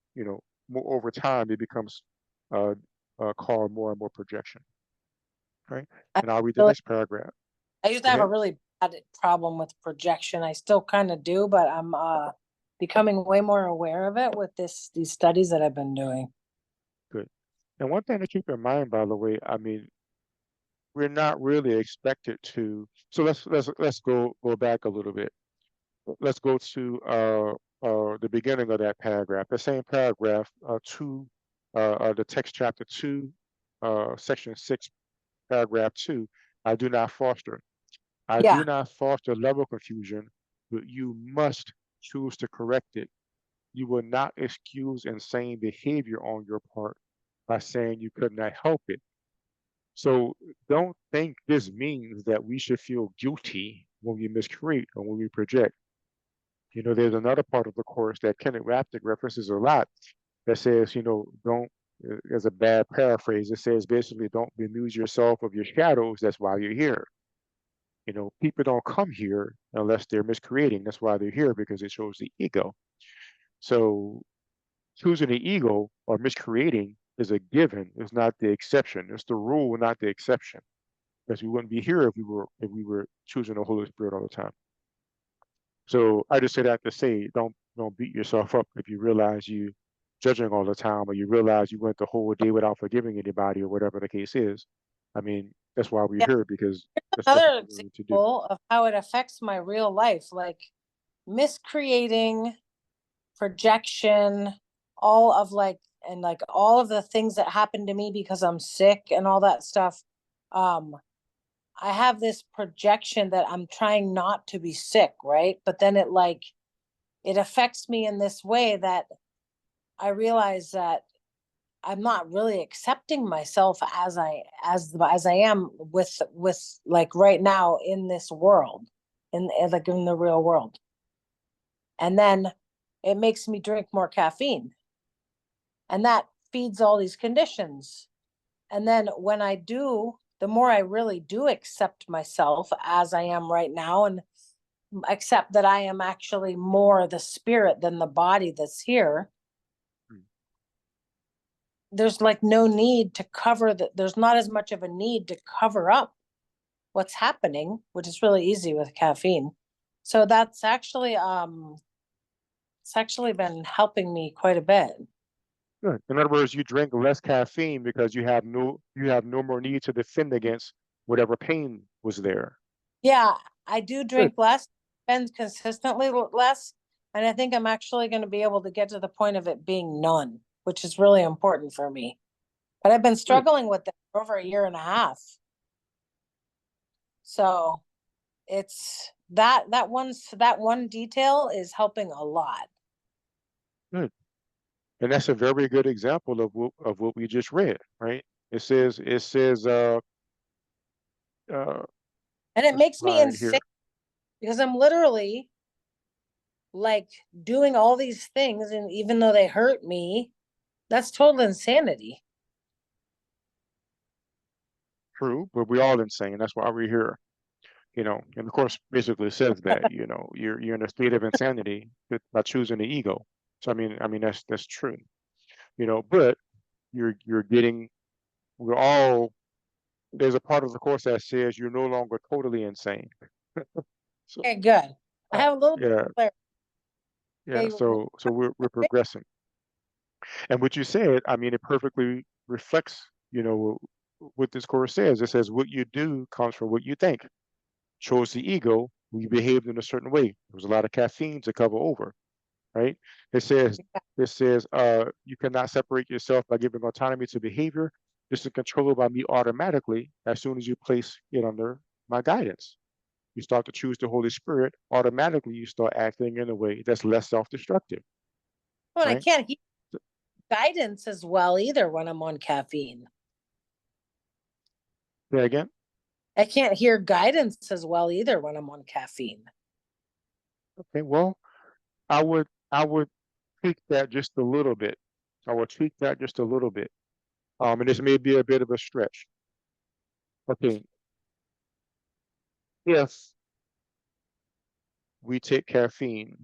more over time it becomes uh, called more and more projection, right? I And I'll read the really, next paragraph. I used to Go have a ahead. really bad problem with projection. I still kind of do, but I'm becoming way more aware of it with these studies that I've been doing. Good. And one thing to keep in mind, by the way, I mean, we're not really expected to. So let's go back a little bit. Let's go to the beginning of that paragraph. The same paragraph, the text chapter 2, section 6, paragraph 2. I do not foster. I do Yeah. not foster level confusion, but you must choose to correct it. You will not excuse insane behavior on your part by saying you could not help it. So don't think this means that we should feel guilty when we miscreate or when we project. There's another part of the course that Kenneth Raptic references a lot that says, don't, as a bad paraphrase, it says basically, don't bemuse yourself of your shadows. That's why you're here. People don't come here unless they're miscreating. That's why they're here, because it shows the ego. So choosing the ego or miscreating is a given. It's not the exception. It's the rule, not the exception. Because we wouldn't be here if we were choosing the Holy Spirit all the time. So I just say that to say, don't beat yourself up if you realize you judging all the time, or you realize you went the whole day without forgiving anybody, or whatever the case is. I mean, that's why we're Yeah. here, because that's what Another we're willing to do. example of how it affects my real life, like miscreating, projection, all of all of the things that happen to me because I'm sick and all that stuff. I have this projection that I'm trying not to be sick, right? But then it affects me in this way that I realize that I'm not really accepting myself as I am with like right now in this world, in the real world. And then it makes me drink more caffeine. And that feeds all these conditions. And then when I do, the more I really do accept myself as I am right now, and accept that I am actually more the spirit than the body that's here, there's like no need to there's not as much of a need to cover up what's happening, which is really easy with caffeine. So that's actually it's actually been helping me quite a bit. Good. In other words, you drink less caffeine because you have no more need to defend against whatever pain was there. Yeah, I do Good. drink less, spend consistently less, and I think I'm actually going to be able to get to the point of it being none, which is really important for me. But I've been Good. struggling with that for over a year and a half. So it's that one detail is helping a lot. Good. And that's a very good example of what we just read, right? It says uh And it let's makes me find insane here. because I'm literally like doing all these things, and even though they hurt me, that's total insanity. True, but we're all insane. That's why we're here. And of course basically says that, you're in a state of insanity by choosing the ego. So I mean that's true. But you're getting we're all there's a part of the course that says you're no longer totally insane. So Okay, good. I have a little bit yeah, of clarity. yeah. Okay, So we're progressing. And what you said, I mean, it perfectly reflects, what this course says. It says what you do comes from what you think. Shows the ego, we behaved in a certain way. There was a lot of caffeine to cover over, right? It says, you cannot separate yourself by giving autonomy to behavior. This is controlled by me automatically as soon as you place it under my guidance. You start to choose the Holy Spirit, automatically you start acting in a way that's less self-destructive, well, I right? can't hear guidance as well either when I'm on caffeine. Say again. I can't hear guidance as well either when I'm on caffeine. Okay, well, I would tweak that just a little bit. I would tweak that just a little bit. And this may be a bit of a stretch. Okay, if we take caffeine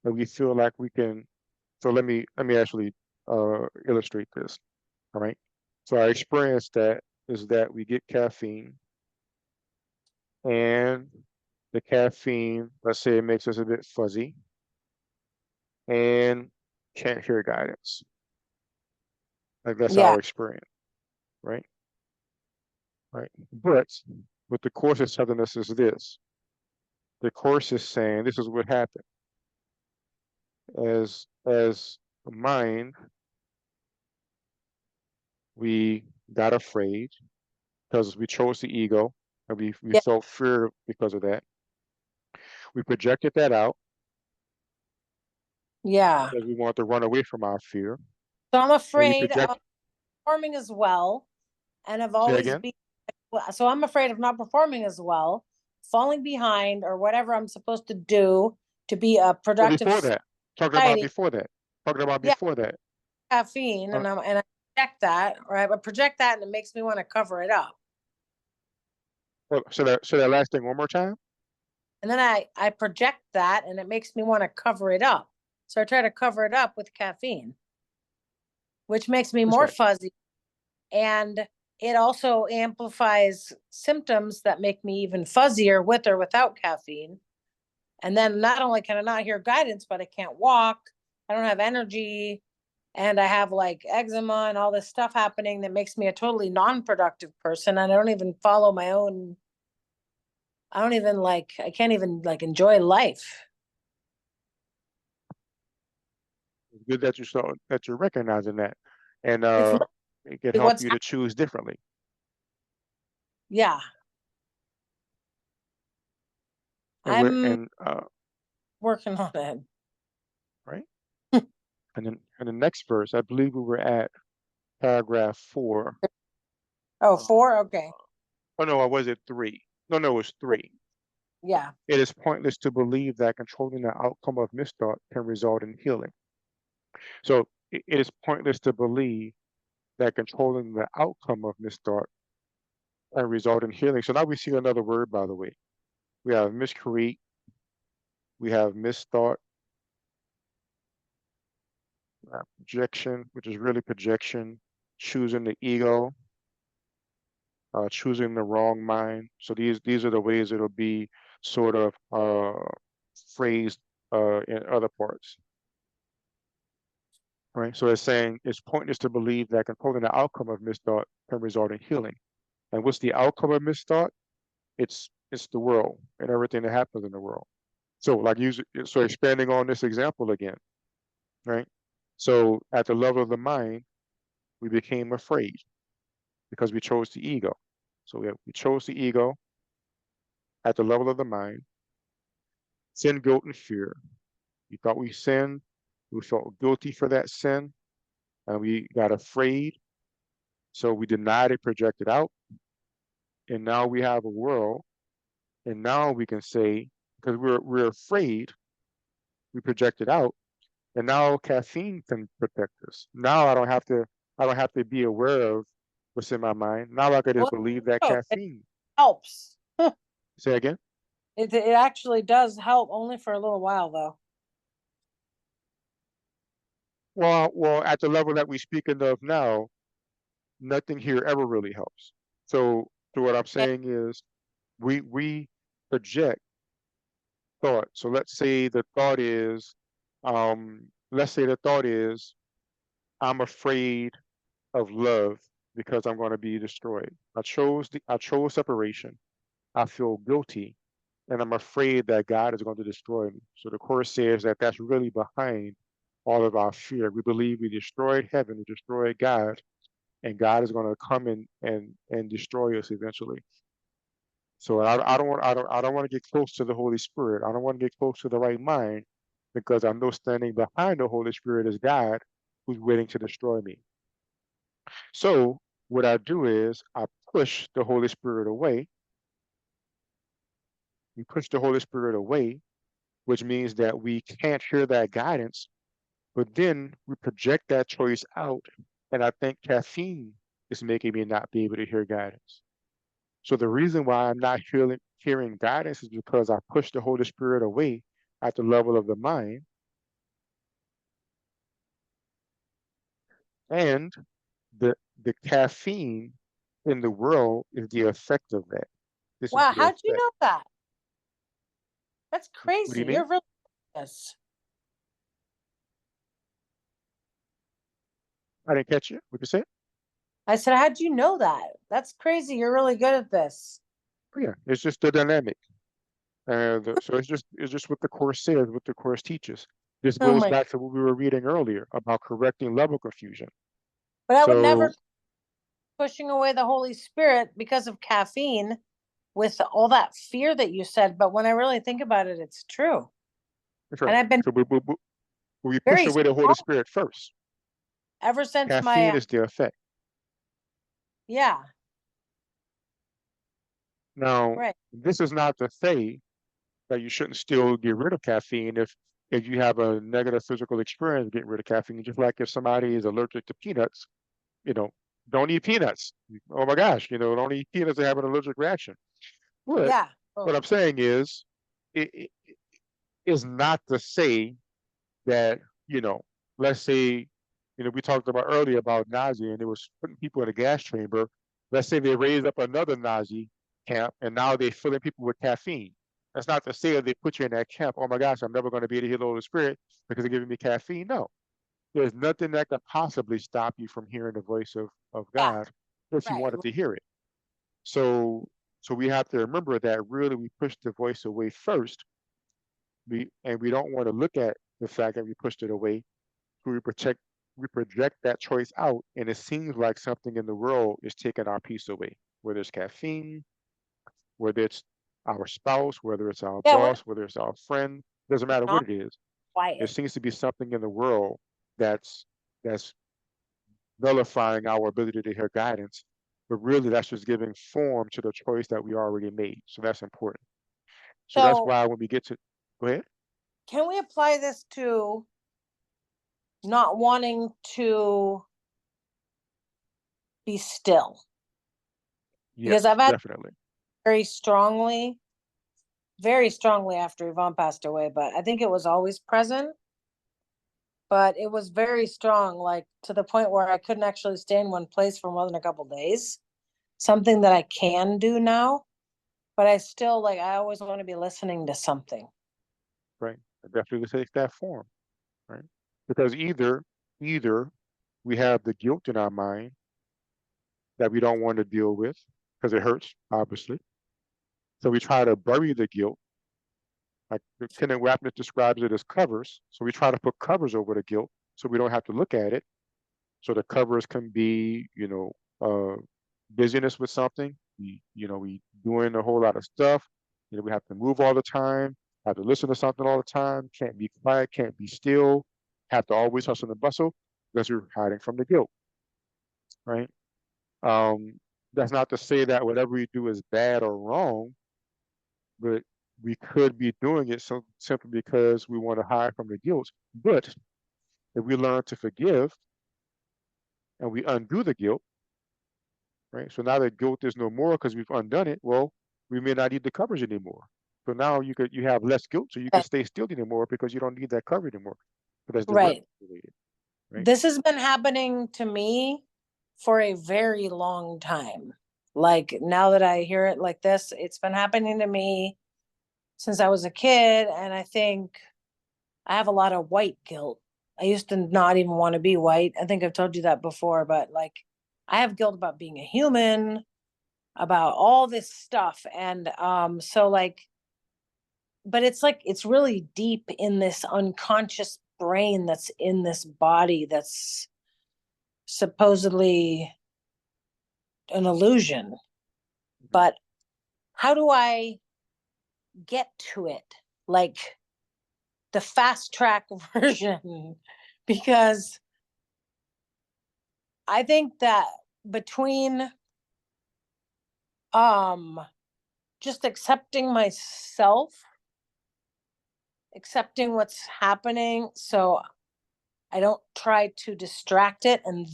and we feel like we can, so let me actually illustrate this. All right. So our experience that is that we get caffeine and the caffeine, let's say it makes us a bit fuzzy and can't hear guidance. Like that's Yeah, our experience, right? Right. But what the course is telling us is this. The course is saying this is what happened. As a mind, we got afraid because we chose the ego and we yeah, felt fear because of that. We projected that out yeah. because we wanted to run away from our fear. So I'm And we afraid of project, performing as well, and have say always again, been. So I'm afraid of not performing as well, falling behind, or whatever I'm supposed to do to be a well, productive before that, talking about society. before that, talking about Yeah, before that. caffeine, Uh, and I project that, right? But project that, and it makes me want to cover it up. well, so that last thing one more time. And then I project that, and it makes me want to cover it up. So I try to cover it up with caffeine, which makes me That's more right. fuzzy, and it also amplifies symptoms that make me even fuzzier with or without caffeine. And then not only can I not hear guidance, but I can't walk, I don't have energy, and I have like eczema and all this stuff happening that makes me a totally non-productive person, and I don't even follow my own. I don't even like, I can't even like enjoy life. It's good that you saw that you're recognizing that, and It's it can literally help what's, you to choose differently. yeah. I'm And working on it. right. And then in the next verse, I believe we were at paragraph 4. Oh, Uh, 4? Okay. oh no, or was it 3? No, no, it was 3. Yeah. It is pointless to believe that controlling the outcome of misthought can result in healing. So it is pointless to believe that controlling the outcome of misthought can result in healing. So now we see another word, by the way. We have miscreate, we have misthought, projection, which is really projection, choosing the ego, choosing the wrong mind. So these are the ways it'll be sort of phrased in other parts. Right? So it's saying it's pointless to believe that controlling the outcome of misthought can result in healing. And what's the outcome of misthought? It's the world and everything that happens in the world. So so expanding on this example again, right? So at the level of the mind, we became afraid because we chose the ego. So we chose the ego at the level of the mind, sin, guilt, and fear. We thought we sinned, we felt guilty for that sin, and we got afraid. So we denied it, projected out, and now we have a world. And now we can say, because we're afraid, we projected out, and now caffeine can protect us. Now I don't have to be aware of what's in my mind. Now I can just Well, believe that oh, it caffeine. helps. Say again. It actually does help, only for a little while though. Well, at the level that we're speaking of now, nothing here ever really helps. So what I'm Okay. saying is we project thought. So let's say the thought is I'm afraid of love because I'm going to be destroyed. I chose separation. I feel guilty and I'm afraid that God is going to destroy me. So the Course says that that's really behind all of our fear. We believe we destroyed heaven, we destroyed God, and God is going to come in and destroy us eventually. So I don't want to get close to the Holy Spirit. I don't want to get close to the right mind because I know standing behind the Holy Spirit is God who's waiting to destroy me. So what I do is I push the Holy Spirit away. We push the Holy Spirit away. which means that we can't hear that guidance, but then we project that choice out. And I think caffeine is making me not be able to hear guidance. So the reason why I'm not hearing guidance is because I push the Holy Spirit away at the level of the mind. And the caffeine in the world is the effect of that. This is Wow, the how'd you effect. know that? That's What do crazy. you mean? You're really yes. I didn't catch you. What you say? I said, how'd you know that? That's crazy. You're really good at this. Oh, yeah, it's just the dynamic. So it's just what the course says, what the course teaches. This Oh goes my, back to what we were reading earlier about correcting level confusion. but I would never So pushing away the Holy Spirit because of caffeine with all that fear that you said. But when I really think about it, it's true. that's And right. I've been So we push very away the Holy strong Spirit first. ever since Caffeine my, is the effect. yeah, Now, right. this is not to say that you shouldn't still get rid of caffeine if you have a negative physical experience getting rid of caffeine. Just like if somebody is allergic to peanuts, you know, don't eat peanuts. Oh my gosh, don't eat peanuts and have an allergic reaction. But Yeah. what Oh, I'm saying is, it is not to say that, you know, let's say, we talked about earlier about nausea and it was putting people in a gas chamber. Let's say they raise up another nausea camp and now they're filling people with caffeine. That's not to say that they put you in that camp. Oh my gosh, I'm never going to be able to hear the Holy Spirit because they're giving me caffeine. No, there's nothing that could possibly stop you from hearing the voice of yeah. God if you Right. wanted to hear it. So, so we have to remember that really we push the voice away first. We don't want to look at the fact that we pushed it away. So we project that choice out, and it seems like something in the world is taking our peace away. Whether it's caffeine, whether it's our spouse, whether it's our Yeah. What boss, whether it's our friend, doesn't matter what not it is. There quiet? seems to be something in the world that's nullifying our ability to hear guidance, but really that's just giving form to the choice that we already made. So that's important. So that's So why when we get to, go ahead. can we apply this to not wanting to be still? Because Yes, I've had definitely. very very strongly after Yvonne passed away, but I think it was always present. But it was very strong, like to the point where I couldn't actually stay in one place for more than a couple days. Something that I can do now, but I still like I always want to be listening to something. Right. It definitely takes that form, right? Because either we have the guilt in our mind that we don't want to deal with because it hurts, obviously. So we try to bury the guilt. Like Lieutenant Wapnick describes it as covers. So we try to put covers over the guilt so we don't have to look at it. So the covers can be, busyness with something. We doing a whole lot of stuff. We have to move all the time, have to listen to something all the time, can't be quiet, can't be still, have to always hustle and bustle because you're hiding from the guilt, right? Um, that's not to say that whatever we do is bad or wrong, but we could be doing it simply because we want to hide from the guilt. But if we learn to forgive and we undo the guilt, right? So now the guilt is no more because we've undone it. Well, we may not need the coverage anymore. So now you have less guilt, so you can Okay. stay still anymore because you don't need that coverage anymore. So that's Right. directly related, right? This has been happening to me for a very long time. Like now that I hear it like this, it's been happening to me since I was a kid. And I think I have a lot of white guilt. I used to not even want to be white. I think I've told you that before, but like I have guilt about being a human, about all this stuff. And so like, but it's like it's really deep in this unconscious brain that's in this body that's supposedly an illusion. Mhm. But how do I get to it? Like the fast track version? Because I think that between um just accepting myself, accepting what's happening, so I don't try to distract it. And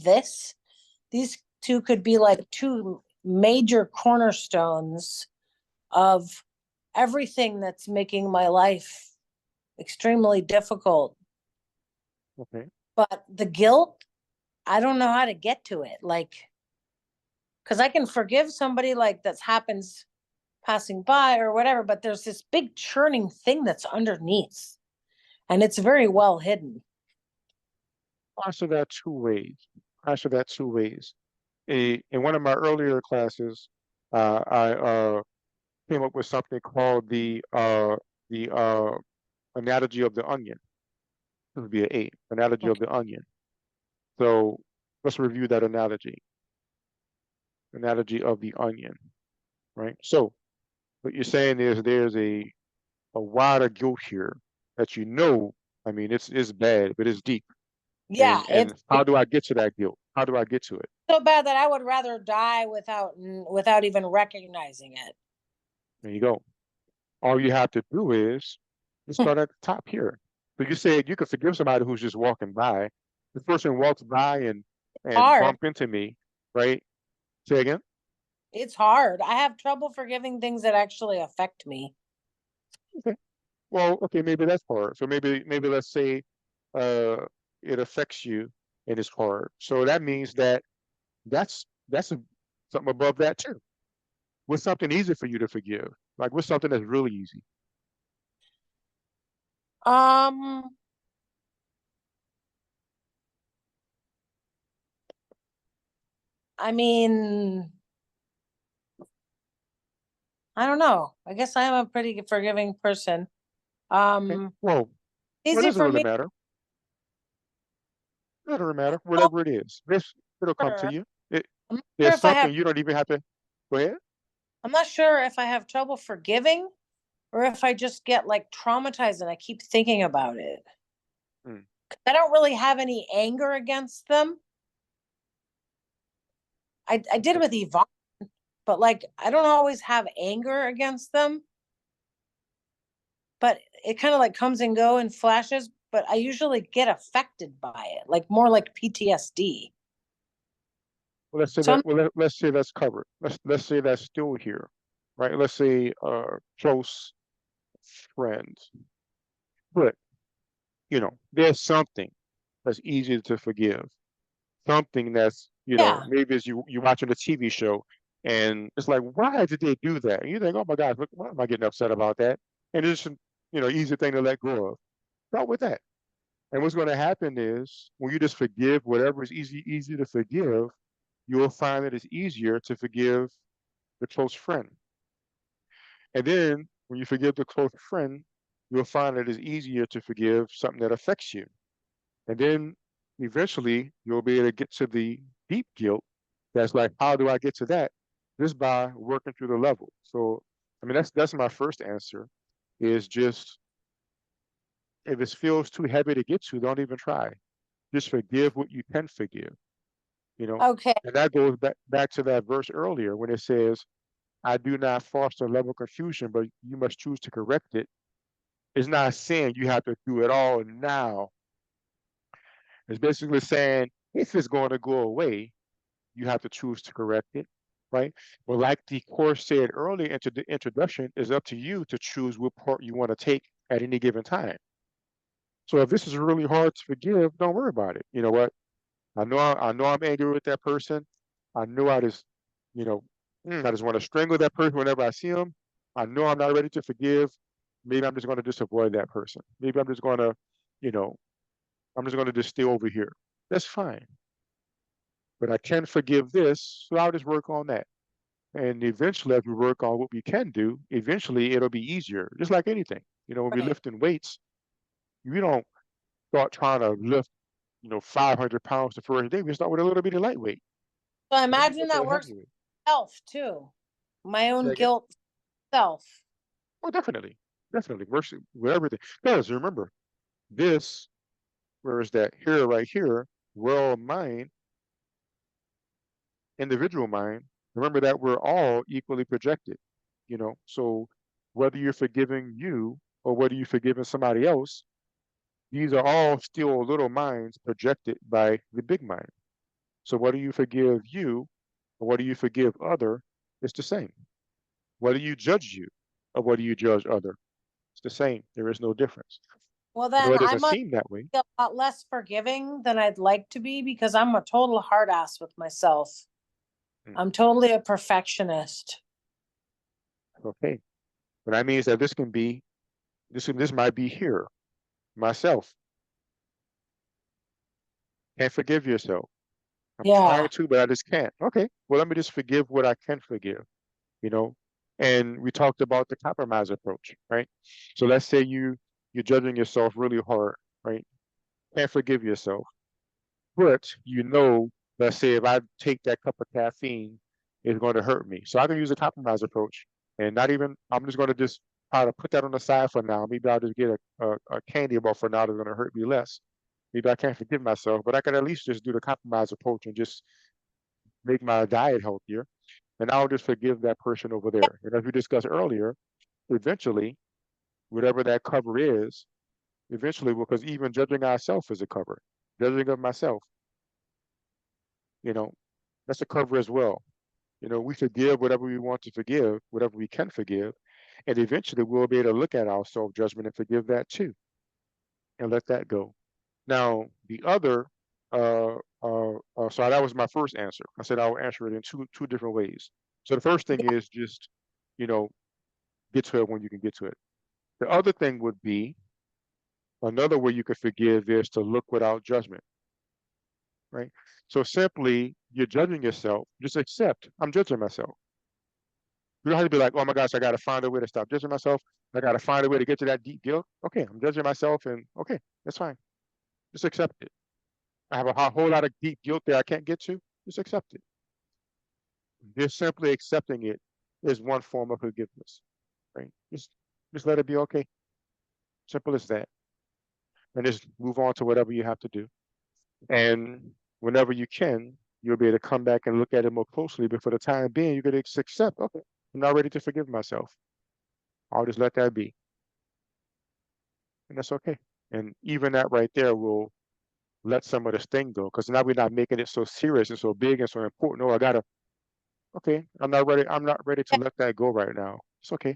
these two could be like two major cornerstones of everything that's making my life extremely difficult. Okay. But the guilt, I don't know how to get to it. Like, because I can forgive somebody like that's happens passing by or whatever, but there's this big churning thing that's underneath, and it's very well hidden. Answer that two ways. Answer that two ways. In one of my earlier classes, I came up with something called the analogy of the onion. This would be an eight, analogy of Okay. the onion. So let's review that analogy. Analogy of the onion, right? So what you're saying is there's a wider guilt here that I mean, it's bad, but it's deep. Yeah, And how do I get to that guilt? How do I get to it? so bad that I would rather die without even recognizing it. There you go. All you have to do is just start at the top here. So you said you could forgive somebody who's just walking by. The person walks by and Hard. bump into me, right? Say again. It's hard. I have trouble forgiving things that actually affect me. Okay. Well, okay, maybe that's hard. So maybe let's say uh it affects you and it's hard. So that means that that's something above that too. What's something easy for you to forgive? Like what's something that's really easy? Um, I mean, I don't know. I guess I am a pretty forgiving person. Okay. Um, Well, it easy doesn't for really me. matter. It doesn't really matter. Oh, Whatever it is, it'll come to sure. you. It I'm not sure There's if I have. something you don't even have to go ahead. I'm not sure if I have trouble forgiving or if I just get like traumatized and I keep thinking about it. Hmm. I don't really have any anger against them. I did Okay. with Yvonne, but like I don't always have anger against them. But it kind of like comes and go in flashes. But I usually get affected by it, like more like PTSD. Well, let's say So that. I'm Let's say that's covered. Let's say that's still here, right? Let's say close friends. But there's something that's easy to forgive. Something that's yeah, maybe as you watching a TV show and it's like, why did they do that? And you think, oh my gosh, why am I getting upset about that? And it's just easy thing to let go of. Start with that. And what's going to happen is when you just forgive whatever is easy to forgive, you'll find that it's easier to forgive the close friend. And then when you forgive the close friend, you'll find that it's easier to forgive something that affects you. And then eventually you'll be able to get to the deep guilt. That's like, how do I get to that? Just by working through the level. So, I mean, that's my first answer is just if it feels too heavy to get to, don't even try. Just forgive what you can forgive, you know. okay. And that goes back to that verse earlier when it says, I do not foster a level of confusion, but you must choose to correct it. It's not saying you have to do it all now. It's basically saying if it's going to go away, you have to choose to correct it, right? Well, like the course said earlier into the introduction, it's up to you to choose what part you want to take at any given time. So if this is really hard to forgive, don't worry about it. You know what? I know I'm angry with that person. I know you know, I just want to strangle that person whenever I see them. I know I'm not ready to forgive. Maybe I'm just going to just avoid that person. Maybe you know, I'm just going to just stay over here. That's fine. But I can forgive this, so I'll just work on that. And eventually, as we work on what we can do, eventually it'll be easier. Just like anything. When we're Right. lifting weights, you don't start trying to lift, 500 pounds the first day. We start with a little bit of lightweight. So I And then we imagine get to that the works heavyweight. for self too. My Say own again? guilt self. Oh, definitely. Definitely. Works with everything. Because remember, this, where is that? Here, right here, world mind, individual mind, remember that we're all equally projected. So whether you're forgiving you or whether you forgiving somebody else, these are all still little minds projected by the big mind. So whether you forgive you or whether you forgive other, it's the same. Whether you judge you or whether you judge other, it's the same. There is no difference. Well, I know then it I doesn't must seem that way. be a lot less forgiving than I'd like to be because I'm a total hard ass with myself. Mm. I'm totally a perfectionist. Okay. But that means that this might be here, myself. Can't forgive yourself. I'm trying Yeah. to, but I just can't. Okay. Well, let me just forgive what I can forgive, you know? And we talked about the compromise approach, right? So let's say you're judging yourself really hard, right? Can't forgive yourself. But let's say if I take that cup of caffeine, it's going to hurt me. So I can use a compromise approach and I'm just going to just try to put that on the side for now. Maybe I'll just get a candy bar for now that's going to hurt me less. Maybe I can't forgive myself, but I can at least just do the compromise approach and just make my diet healthier. And I'll just forgive that person over there. And as we discussed earlier, eventually, whatever that cover is, because even judging ourselves is a cover. Judging of myself, you know, that's a cover as well. We forgive whatever we want to forgive, whatever we can forgive, and eventually we'll be able to look at our self-judgment and forgive that too, and let that go. Now, the other, so that was my first answer. I said I will answer it in two different ways. So the first thing is just, you know, get to it when you can get to it. The other thing would be another way you could forgive is to look without judgment, right? So simply, you're judging yourself, just accept, I'm judging myself. You don't have to be like, oh my gosh, I got to find a way to stop judging myself. I got to find a way to get to that deep guilt. Okay, I'm judging myself, and okay, that's fine. Just accept it. I have a whole lot of deep guilt there I can't get to. Just accept it. Just simply accepting it is one form of forgiveness, right? Just let it be okay. Simple as that. And just move on to whatever you have to do. And whenever you can, you'll be able to come back and look at it more closely. But for the time being, you're going to accept, okay, I'm not ready to forgive myself. I'll just let that be. And that's okay. And even that right there will let some of the sting go, because now we're not making it so serious and so big and so important. Oh, okay, I'm not ready. I'm not ready to let that go right now. It's okay.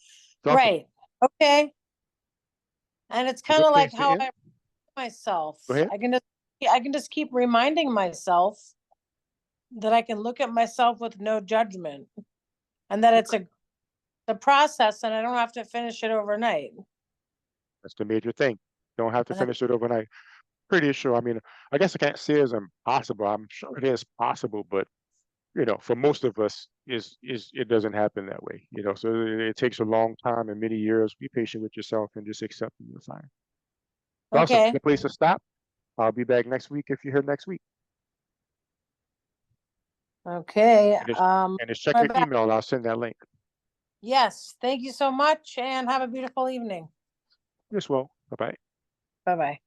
It's awesome. Right. Okay. And it's A kind good of place like to how end. I myself. Go ahead. I can just keep reminding myself that I can look at myself with no judgment and that it's the process and I don't have to finish it overnight. That's the major thing. Don't have to And finish it overnight. Pretty sure. I mean, I guess I can't say it's impossible. I'm sure it is possible, but for most of us, it doesn't happen that way. So it takes a long time and many years. Be patient with yourself and just accept that you're fine. Awesome. okay. Good place to stop. I'll be back next week if you're here next week. Okay. And just check your email. I'll send that link. Yes. Thank you so much and have a beautiful evening. Yes, well. Bye-bye. Bye-bye.